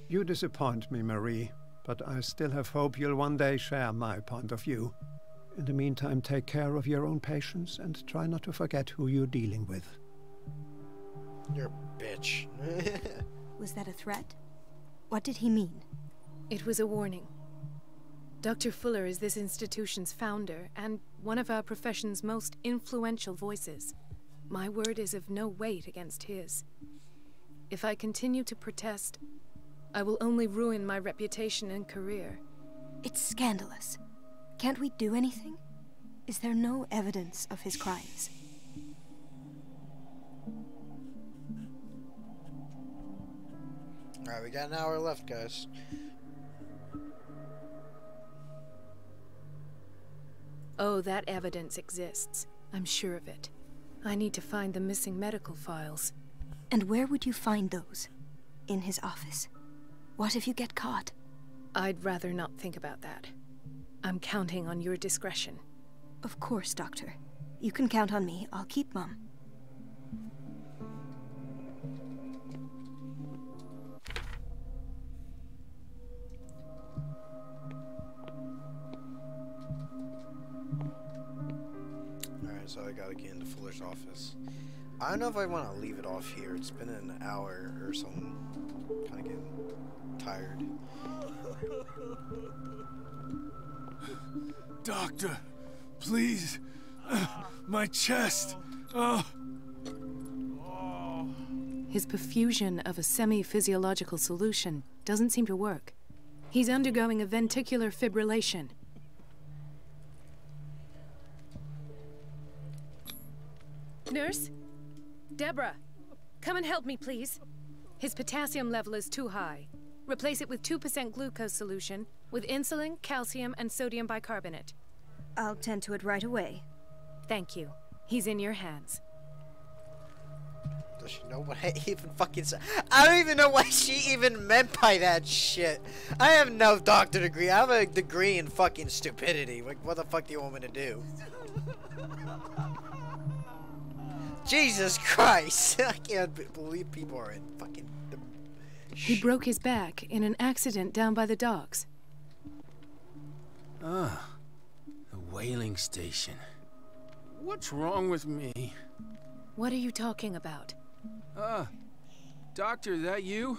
You disappoint me, Marie, but I still have hope you'll one day share my point of view. In the meantime, take care of your own patients and try not to forget who you're dealing with. You're a bitch. Was that a threat? What did he mean? It was a warning. Dr. Fuller is this institution's founder and one of our profession's most influential voices. My word is of no weight against his. If I continue to protest, I will only ruin my reputation and career. It's scandalous. Can't we do anything? Is there no evidence of his crimes? Alright, we got an hour left, guys. Oh, that evidence exists. I'm sure of it. I need to find the missing medical files. And where would you find those? In his office. What if you get caught? I'd rather not think about that. I'm counting on your discretion. Of course, Doctor. You can count on me. I'll keep Mum. Alright, so I gotta get into Fuller's office. I don't know if I want to leave it off here. It's been an hour or something. Kind of getting tired. Doctor, please. My chest. Oh. His perfusion of a semi-physiological solution doesn't seem to work. He's undergoing a ventricular fibrillation. Nurse? Deborah, come and help me, please. His potassium level is too high. Replace it with 2% glucose solution with insulin, calcium, and sodium bicarbonate. I'll tend to it right away. Thank you. He's in your hands. Does she know what I even fucking said? I don't even know what she even meant by that shit. I have no doctor degree. I have a degree in fucking stupidity. Like, what the fuck do you want me to do? Jesus Christ! I can't believe people are in fucking... He broke his back in an accident down by the docks. Ah, the whaling station. What's wrong with me? What are you talking about? Doctor, that you?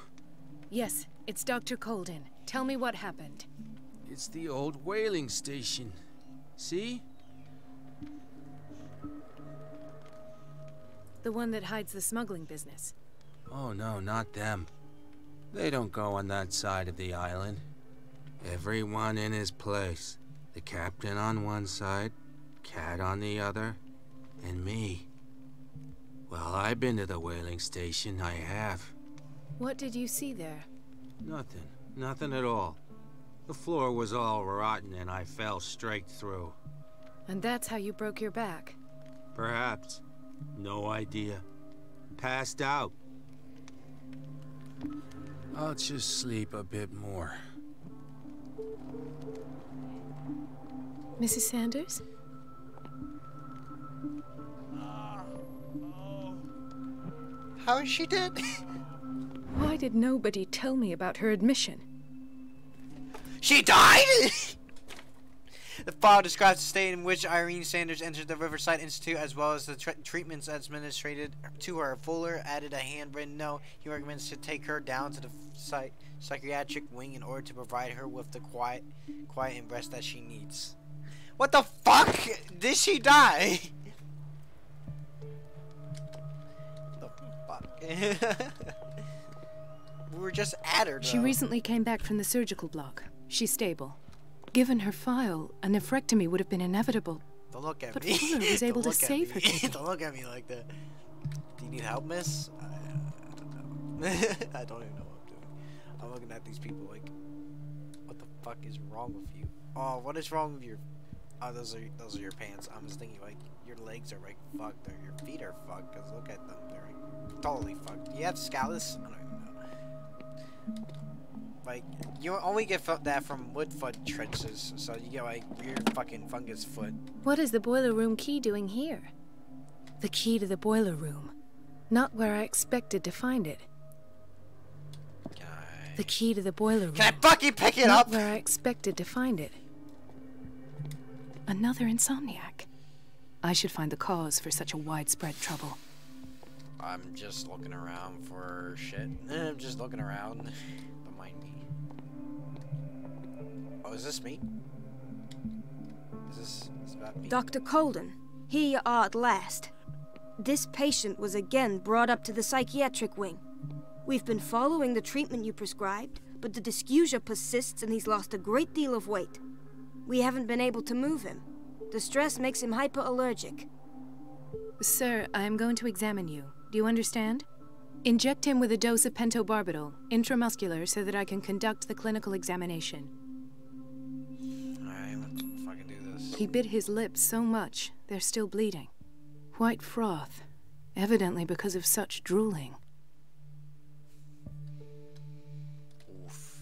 Yes, it's Dr. Colden. Tell me what happened. It's the old whaling station. See? The one that hides the smuggling business. Oh no, not them. They don't go on that side of the island. Everyone in his place. The captain on one side, Cat on the other, and me. Well, I've been to the whaling station, I have. What did you see there? Nothing. Nothing at all. The floor was all rotten and I fell straight through. And that's how you broke your back? Perhaps. No idea. Passed out. I'll just sleep a bit more. Mrs. Sanders? How is she dead? Why did nobody tell me about her admission? She died?! The file describes the state in which Irene Sanders entered the Riverside Institute, as well as the treatments administered to her. Fuller added a handwritten note. He recommends to take her down to the psychiatric wing in order to provide her with the quiet and rest that she needs. What the fuck? Did she die? The fuck? We were just at her, though. She recently came back from the surgical block. She's stable. Given her file, a nephrectomy would have been inevitable. Don't look at but me. Fuller was able to save her kidney. Don't look at me like that. Do you need help, miss? I don't know. I don't even know what I'm doing. I'm looking at these people like, what the fuck is wrong with you? Oh, what is wrong with your... Oh, those are your pants. I'm just thinking like, your legs are like fucked, or your feet are fucked, because look at them. They're like, totally fucked. Do you have scalus? I don't even know. Like, you only get that from wood foot trenches, so you get like weird fucking fungus foot. What is the boiler room key doing here? The key to the boiler room. Not where I expected to find it. The key to the boiler room. Can I fucking pick it Not up? where I expected to find it. Another insomniac. I should find the cause for such a widespread trouble. I'm just looking around for shit. I'm just looking around. Don't mind me. Oh, is this me? Is this about me? Dr. Colden, here you are at last. This patient was again brought up to the psychiatric wing. We've been following the treatment you prescribed, but the dysgeusia persists and he's lost a great deal of weight. We haven't been able to move him. The stress makes him hyperallergic. Sir, I am going to examine you. Do you understand? Inject him with a dose of pentobarbital, intramuscular, so that I can conduct the clinical examination. Alright, let's fucking do this. He bit his lips so much, they're still bleeding. White froth, evidently because of such drooling. Oof.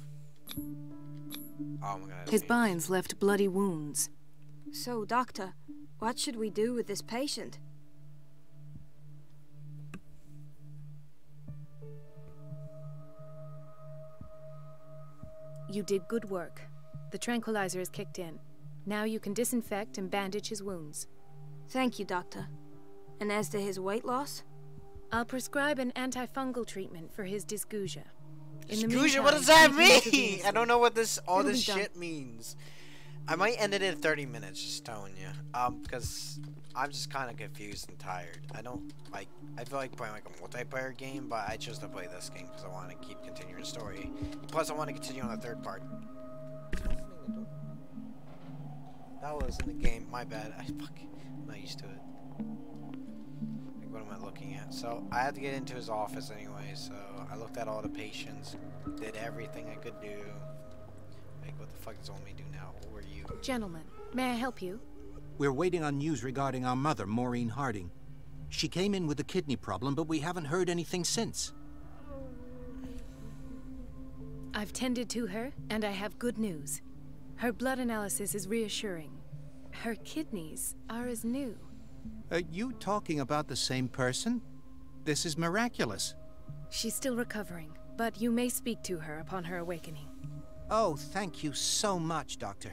Oh my god. His binds left bloody wounds. So, Doctor, what should we do with this patient? You did good work. The tranquilizer is kicked in. Now you can disinfect and bandage his wounds. Thank you, Doctor. And as to his weight loss? I'll prescribe an antifungal treatment for his dysgeusia. Dysgeusia? What does that treat him mean? I don't know what this all It'll this be done. shit means. I might end it in 30 minutes, just telling you. Because I'm just kind of confused and tired. I feel like playing like a multiplayer game, but I chose to play this game because I want to keep continuing the story. Plus, I want to continue on the third part. That was in the game. My bad. I'm not used to it. Like, what am I looking at? So I had to get into his office anyway. So I looked at all the patients, did everything I could do. Like, what the fuck does want me to do now? Who are you? Gentlemen, may I help you? We're waiting on news regarding our mother, Maureen Harding. She came in with a kidney problem, but we haven't heard anything since. I've tended to her, and I have good news. Her blood analysis is reassuring. Her kidneys are as new. Are you talking about the same person? This is miraculous. She's still recovering, but you may speak to her upon her awakening. Oh, thank you so much, Doctor.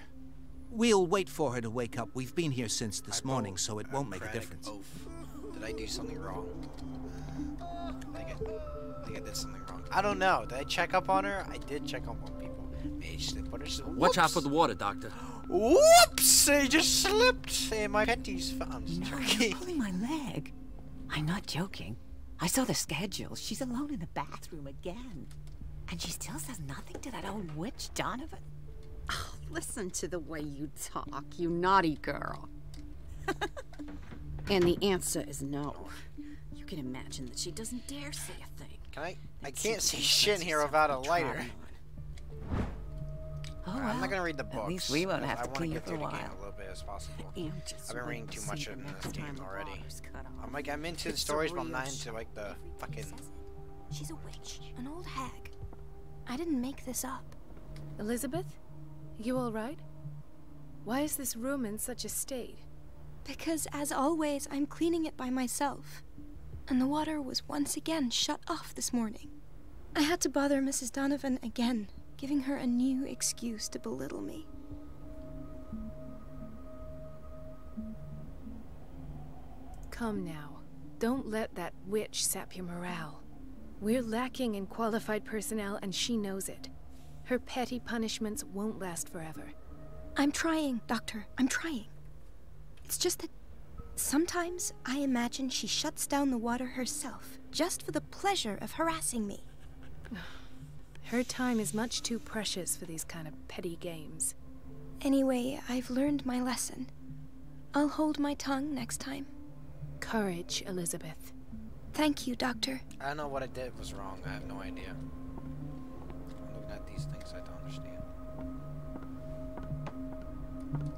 We'll wait for her to wake up. We've been here since this morning, so it won't make a difference. Oath. Did I do something wrong? I think I did something wrong. I don't know. Did I check up on her? I did check up on people. Maybe she did put her. Watch out for the water, Doctor. Whoops! I just slipped and my panties fell. I'm just No, joking. you're pulling my leg. I'm not joking. I saw the schedule. She's alone in the bathroom again. And she still says nothing to that old witch, Donovan. Oh, listen to the way you talk, you naughty girl. And the answer is no. You can imagine that she doesn't dare say a thing. Can I can't see shit in here without a lighter. Oh, I'm well, not gonna read the books. At least we won't have I to want to clean get it for through a the game while. a little bit as possible. And just I've been wait reading to too see much the in next this time game the already. water's cut off. I'm into the It's stories, but I'm real not shit. into like the fucking. She's a witch, an old hag. I didn't make this up. Elizabeth? You all right? Why is this room in such a state? Because, as always, I'm cleaning it by myself. And the water was once again shut off this morning. I had to bother Mrs. Donovan again, giving her a new excuse to belittle me. Come now. Don't let that witch sap your morale. We're lacking in qualified personnel, and she knows it. Her petty punishments won't last forever. I'm trying, Doctor. I'm trying. It's just that sometimes I imagine she shuts down the water herself, just for the pleasure of harassing me. Her time is much too precious for these kind of petty games. Anyway, I've learned my lesson. I'll hold my tongue next time. Courage, Elizabeth. Thank you, Doctor. I don't know what I did was wrong. I have no idea. I'm looking at these things I don't understand.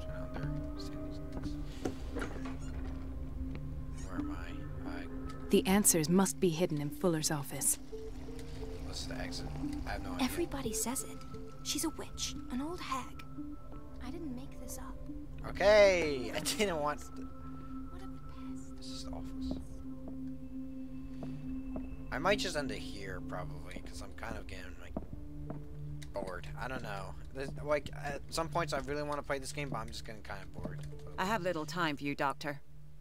Trying to understand these things. Where am I? The answers must be hidden in Fuller's office. What's the exit? I have no idea. Everybody says it. She's a witch, an old hag. I didn't make this up. Okay, I didn't want. What a pest. This is the office. I might just end it here probably, because I'm kind of getting like bored. I don't know. Like at some points I really want to play this game, but I'm just getting kind of bored. I have little time for you, Doctor.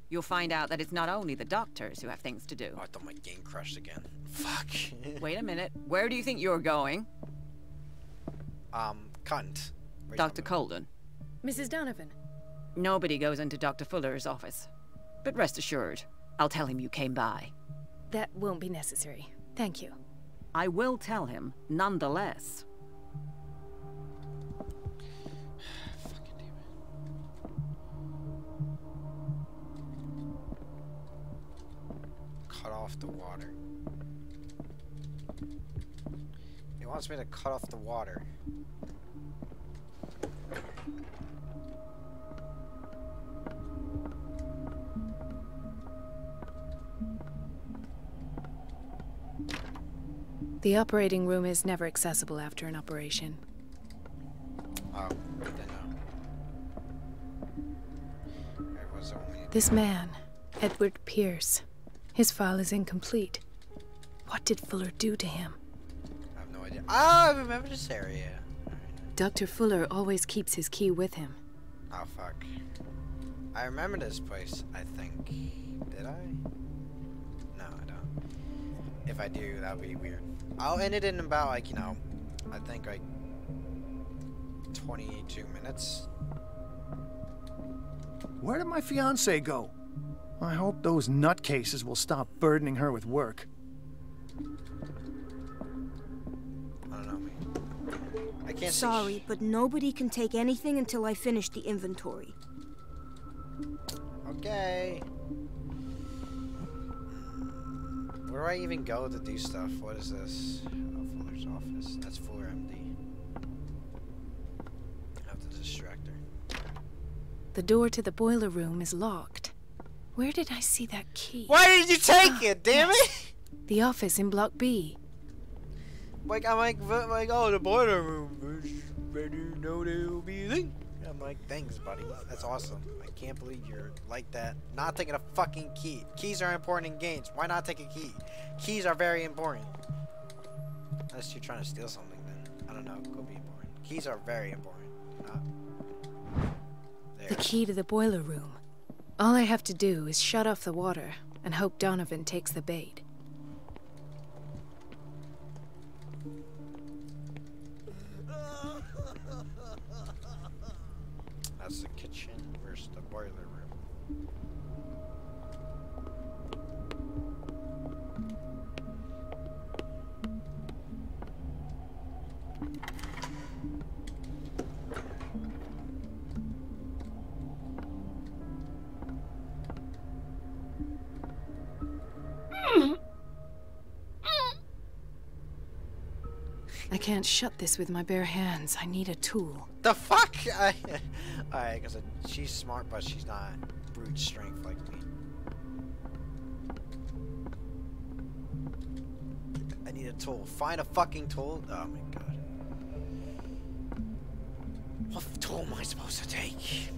You'll find out that it's not only the doctors who have things to do. Oh, I thought my game crashed again. Fuck. Wait a minute. Where do you think you're going? Cunt. Where's Dr. my- Colden. Mrs. Donovan. Nobody goes into Dr. Fuller's office. But rest assured, I'll tell him you came by. That won't be necessary. Thank you. I will tell him, nonetheless. Fucking damn it. Cut off the water. wants me to cut off the water. The operating room is never accessible after an operation. Oh, then no. There was only... This man, Edward Pierce, his file is incomplete. What did Fuller do to him? I have no idea. Ah, I remember this area. Dr. Fuller always keeps his key with him. Oh, fuck. I remember this place, I think. Did I? No, I don't. If I do, that would be weird. I'll end it in about, like, you know, I think, like, 22 minutes. Where did my fiancée go? I hope those nutcases will stop burdening her with work. I don't know, man. I can't Sorry, but nobody can take anything until I finish the inventory. Okay. Where do I even go to do stuff? What is this? Oh, Fuller's office. That's Fuller MD. I have to distract her. The door to the boiler room is locked. Where did I see that key? Why did you take it? Damn it! The office in Block B. Like I'm like, oh, the boiler room. Better know there will be a thing. I'm like, thanks, buddy. That's awesome. I can't believe you're like that. Not taking a fucking key. Keys are important in games. Why not take a key? Keys are very important. Unless you're trying to steal something, then I don't know. It could be important. Keys are very important. The key to the boiler room. All I have to do is shut off the water and hope Donovan takes the bait. That's the kitchen. Where's the boiler room? I can't shut this with my bare hands. I need a tool. The fuck? Alright, because she's smart, but she's not brute strength like me. I need a tool. Find a fucking tool. Oh my god. What tool am I supposed to take?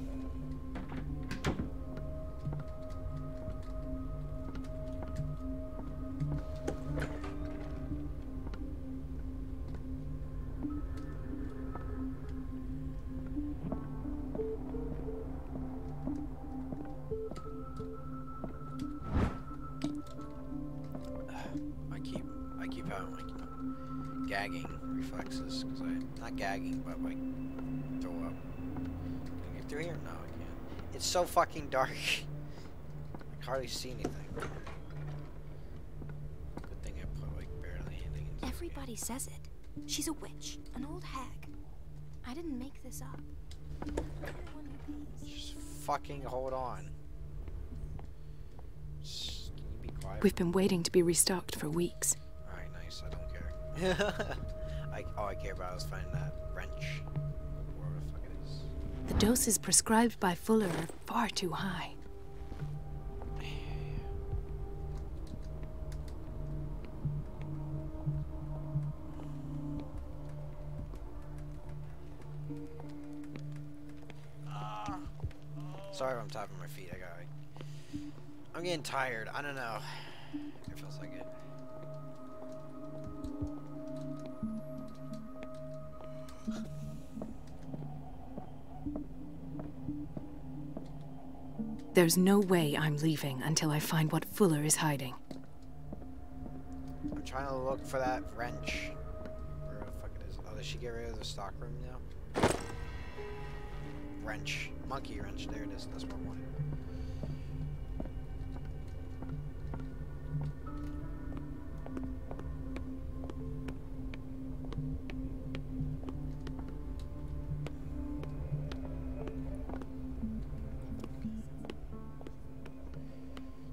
I keep having like gagging reflexes because I'm not gagging, but like throw up. Can I get through here? No, I can't. It's so fucking dark. I can hardly see anything. Good thing I put like barely anything into Everybody says it. She's a witch, an old hag. I didn't make this up. Everyone who pays. Just fucking hold on. Just, can you be quiet? We've been waiting to be restocked for weeks. Alright, nice. I don't care. All I care about is finding that wrench. Whatever the fuck it is. The doses prescribed by Fuller are far too high. Sorry if I'm tapping my feet. I'm getting tired. I don't know. It feels like it. There's no way I'm leaving until I find what Fuller is hiding. I'm trying to look for that wrench. Where the fuck it is? Oh, did she get rid of the stock room now? Wrench. Monkey wrench. There it is. That's what I wanted.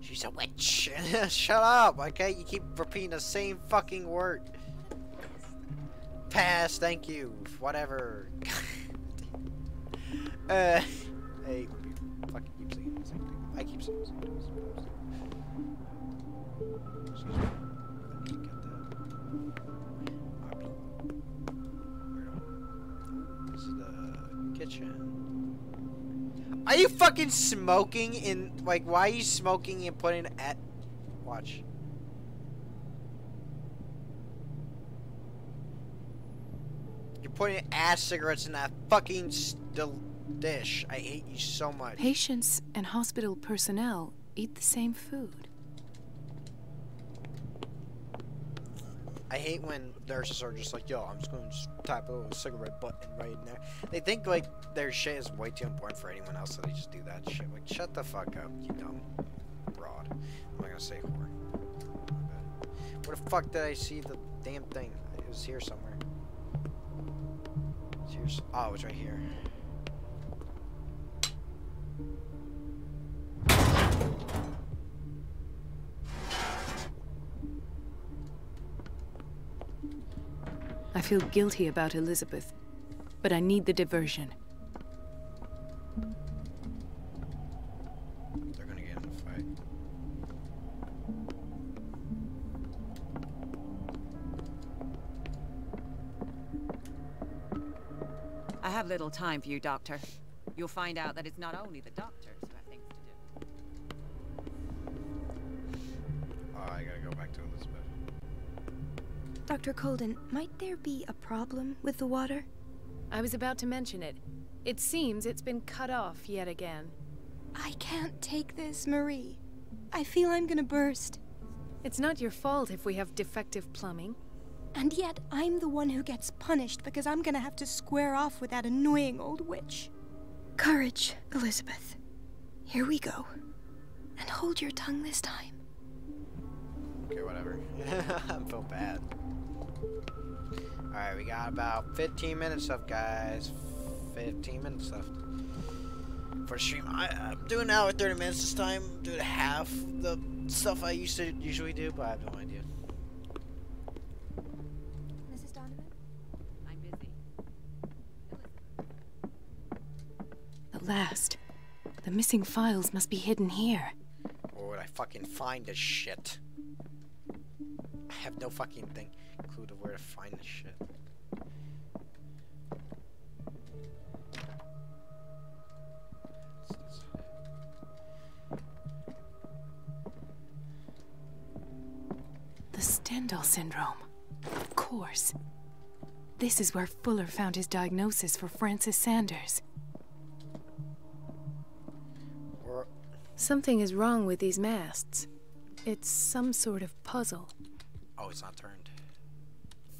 She's a witch. Shut up, okay? You keep repeating the same fucking word. Pass, thank you. Whatever. Hey, fucking keep saying the same thing. I keep saying the same thing. Excuse me. Let me get that. This is the kitchen. Are you fucking smoking in, like, why are you smoking and putting at, watch. You're putting ass cigarettes in that fucking dish. I hate you so much. Patients and hospital personnel eat the same food. I hate when nurses are just like, yo, I'm just going to type a little cigarette button right in there. They think, like, their shit is way too important for anyone else, so they just do that shit. Like, shut the fuck up, you dumb broad. I'm not gonna say whore. Where the fuck did I see the damn thing? It was here somewhere. It's here. Oh, it's right here. I feel guilty about Elizabeth, but I need the diversion. They're gonna get in a fight. I have little time for you, Doctor. You'll find out that it's not only the doctors who have things to do. Oh, I gotta go back to Elizabeth. Dr. Colden, might there be a problem with the water? I was about to mention it. It seems it's been cut off yet again. I can't take this, Marie. I feel I'm gonna burst. It's not your fault if we have defective plumbing. And yet, I'm the one who gets punished because I'm gonna have to square off with that annoying old witch. Courage, Elizabeth. Here we go. And hold your tongue this time. Okay, whatever. I feel bad. Alright, we got about 15 minutes left, guys. 15 minutes left for the stream. I'm doing an hour 30 minutes this time. I'm doing half the stuff I usually do, but I have no idea. Mrs. Donovan? I'm busy. At last. The missing files must be hidden here. Where would I fucking find this shit? I have no fucking clue to where to find this shit. The Stendhal syndrome. Of course. This is where Fuller found his diagnosis for Francis Sanders. Something is wrong with these masts. It's some sort of puzzle. Oh, it's not turned.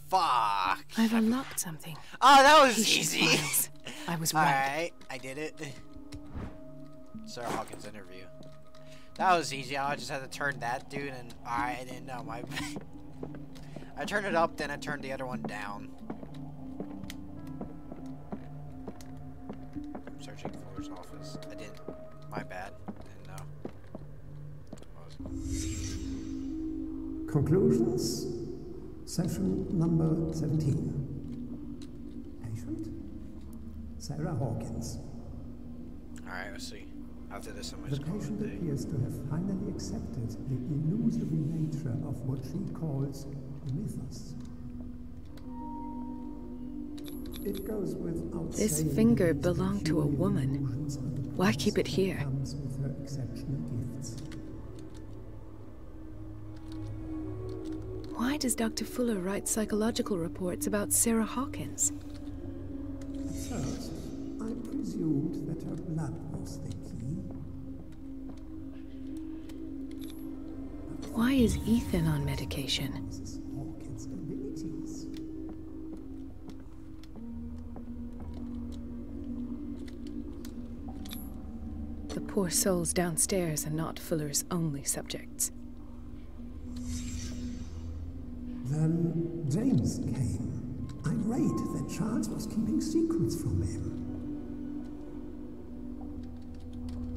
Fuck! I've unlocked something. Oh, that was Patient easy! files. I was right. Alright, I did it. Sarah Hawkins interview. That was easy. I just had to turn that dude and I didn't know my I turned it up, then I turned the other one down. I'm searching Fuller's office. I didn't. My bad. Conclusions, session number 17. Patient, Sarah Hawkins. Alright, let's see. After this, I'm The just going patient to appears to have finally accepted the illusory nature of what she calls mythos. It goes without This saying finger that belonged to a few woman. illusions of the Why past keep it here? comes with her exceptional gifts. Why does Dr. Fuller write psychological reports about Sarah Hawkins? At first, I presumed that her blood was the key. Why is Ethan on medication? Mrs. Hawkins' abilities. The poor souls downstairs are not Fuller's only subjects. Then James came, irate that Charles was keeping secrets from him.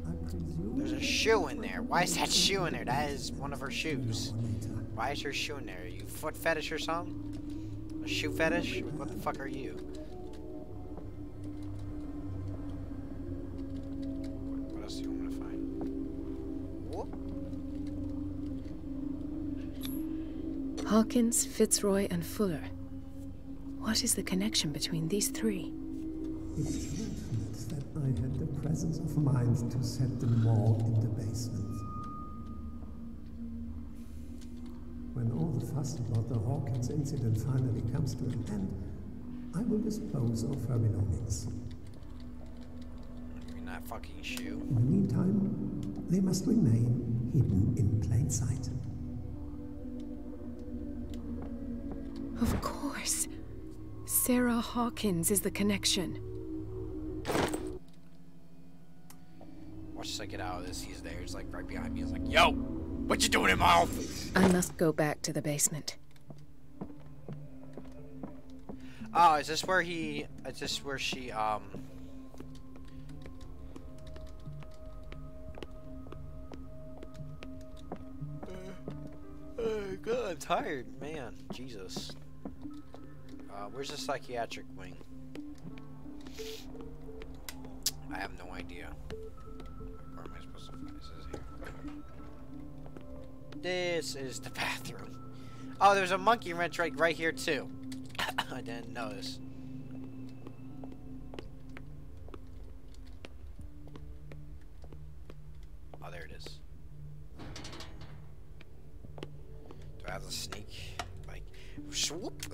I presume There's a shoe in there. Why is that shoe in there? That is one of her shoes. Why is her shoe in there? Are you foot fetish or something? A shoe fetish? What the fuck are you? What else do you want me to find? Whoop. Hawkins, Fitzroy, and Fuller. What is the connection between these three? It's fortunate that I had the presence of mind to set them all in the basement. When all the fuss about the Hawkins incident finally comes to an end, I will dispose of her belongings. I mean, that fucking shoe. In the meantime, they must remain hidden in plain sight. Of course. Sarah Hawkins is the connection. Watch as I get out of this. He's there. He's like right behind me. He's like, yo, what you doing in my office? I must go back to the basement. Oh, is this where he... Is this where she, God, I'm tired, man. Jesus. Where's the psychiatric wing? I have no idea. Where am I supposed to find this? Is here. This is the bathroom. Oh, there's a monkey wrench right here too. I didn't notice. Oh, there it is. Do I have to sneak? Like, swoop?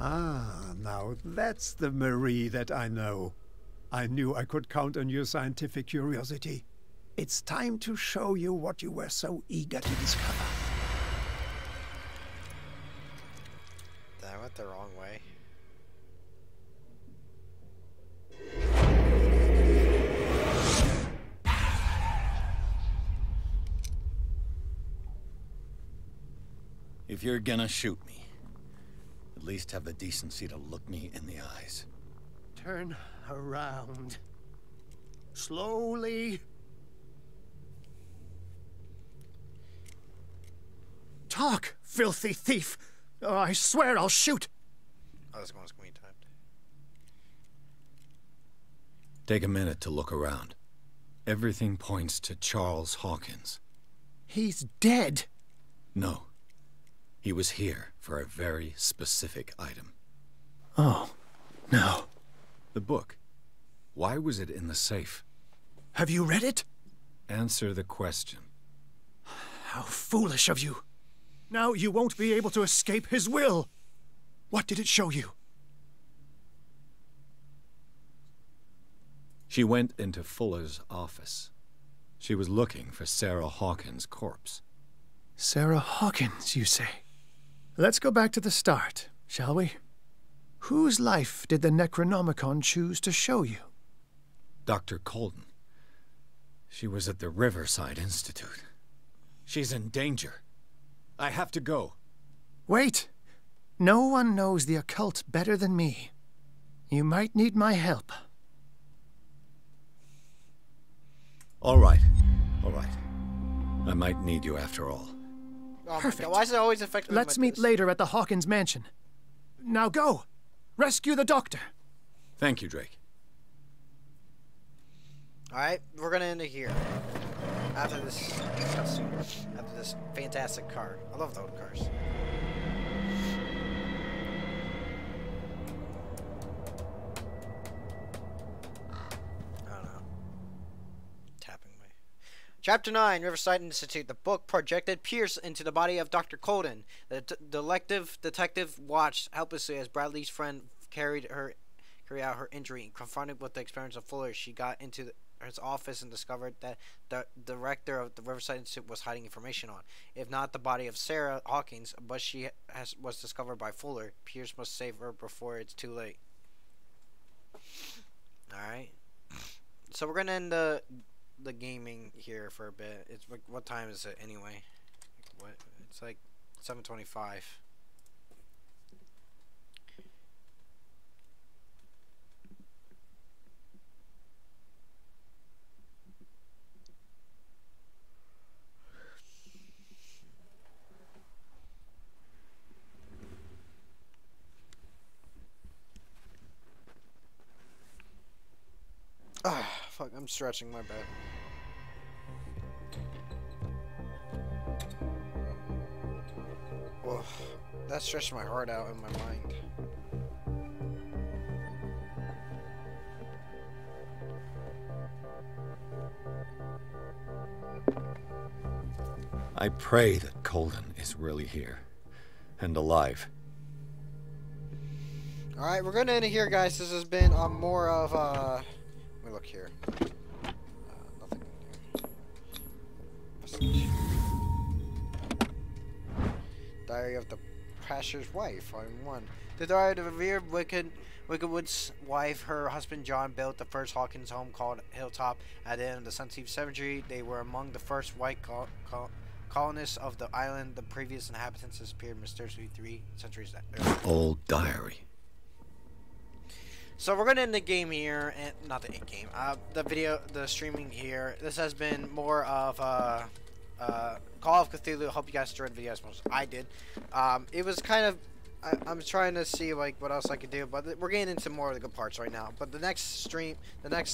Ah, now that's the Marie that I know. I knew I could count on your scientific curiosity. It's time to show you what you were so eager to discover. I went the wrong way. If you're gonna shoot me, at least have the decency to look me in the eyes. Turn around. Slowly. Talk, filthy thief! Or I swear I'll shoot! Oh, this one's going to be timed. Take a minute to look around. Everything points to Charles Hawkins. He's dead! No. He was here for a very specific item. Oh, no. The book. Why was it in the safe? Have you read it? Answer the question. How foolish of you. Now you won't be able to escape his will. What did it show you? She went into Fuller's office. She was looking for Sarah Hawkins' corpse. Sarah Hawkins, you say? Let's go back to the start, shall we? Whose life did the Necronomicon choose to show you? Dr. Colden. She was at the Riverside Institute. She's in danger. I have to go. Wait. No one knows the occult better than me. You might need my help. All right. All right. I might need you after all. Oh, Perfect. why is it always affecting me Let's like meet this? later at the Hawkins mansion. Now go! Rescue the doctor! Thank you, Drake. Alright, we're gonna end it here. After this cutscene. After this fantastic car. I love the old cars. I don't know. Tapping my... Chapter 9, Riverside Institute. The book projected Pierce into the body of Dr. Colden. The detective watched helplessly as Bradley's friend carried out her injury. Confronted with the experience of Fuller, she got into his office and discovered that the director of the Riverside Institute was hiding information on. If not the body of Sarah Hawkins, but was discovered by Fuller, Pierce must save her before it's too late. Alright. So we're gonna end the gaming here for a bit. It's like, what time is it anyway? What? It's like 7:25. Ah, fuck, I'm stretching, my bad. Whoa, that stretched my heart out in my mind. I pray that Colden is really here and alive. Alright, we're gonna end it here, guys. This has been more of let me look here. Nothing in here. Diary of the Pastor's Wife, Volume 1. The diary of the revered Wickedwood's wife. Her husband John built the first Hawkins home called Hilltop at the end of the 17th century. They were among the first white colonists of the island. The previous inhabitants disappeared mysteriously 3 centuries earlier. Old diary. So we're gonna end the game here, and not the game. The streaming here. This has been more of Call of Cthulhu. Hope you guys enjoyed the video as much as I did. It was kind of. I'm trying to see like what else I could do, but we're getting into more of the good parts right now. But the next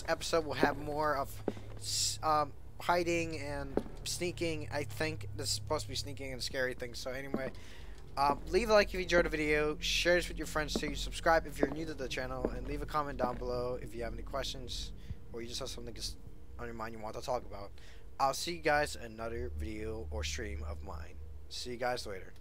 episode will have more of hiding and sneaking. I think this is supposed to be sneaking and scary things. So anyway. Leave a like if you enjoyed the video, share this with your friends too, subscribe if you're new to the channel, and leave a comment down below if you have any questions or you just have something on your mind you want to talk about. I'll see you guys in another video or stream of mine. See you guys later.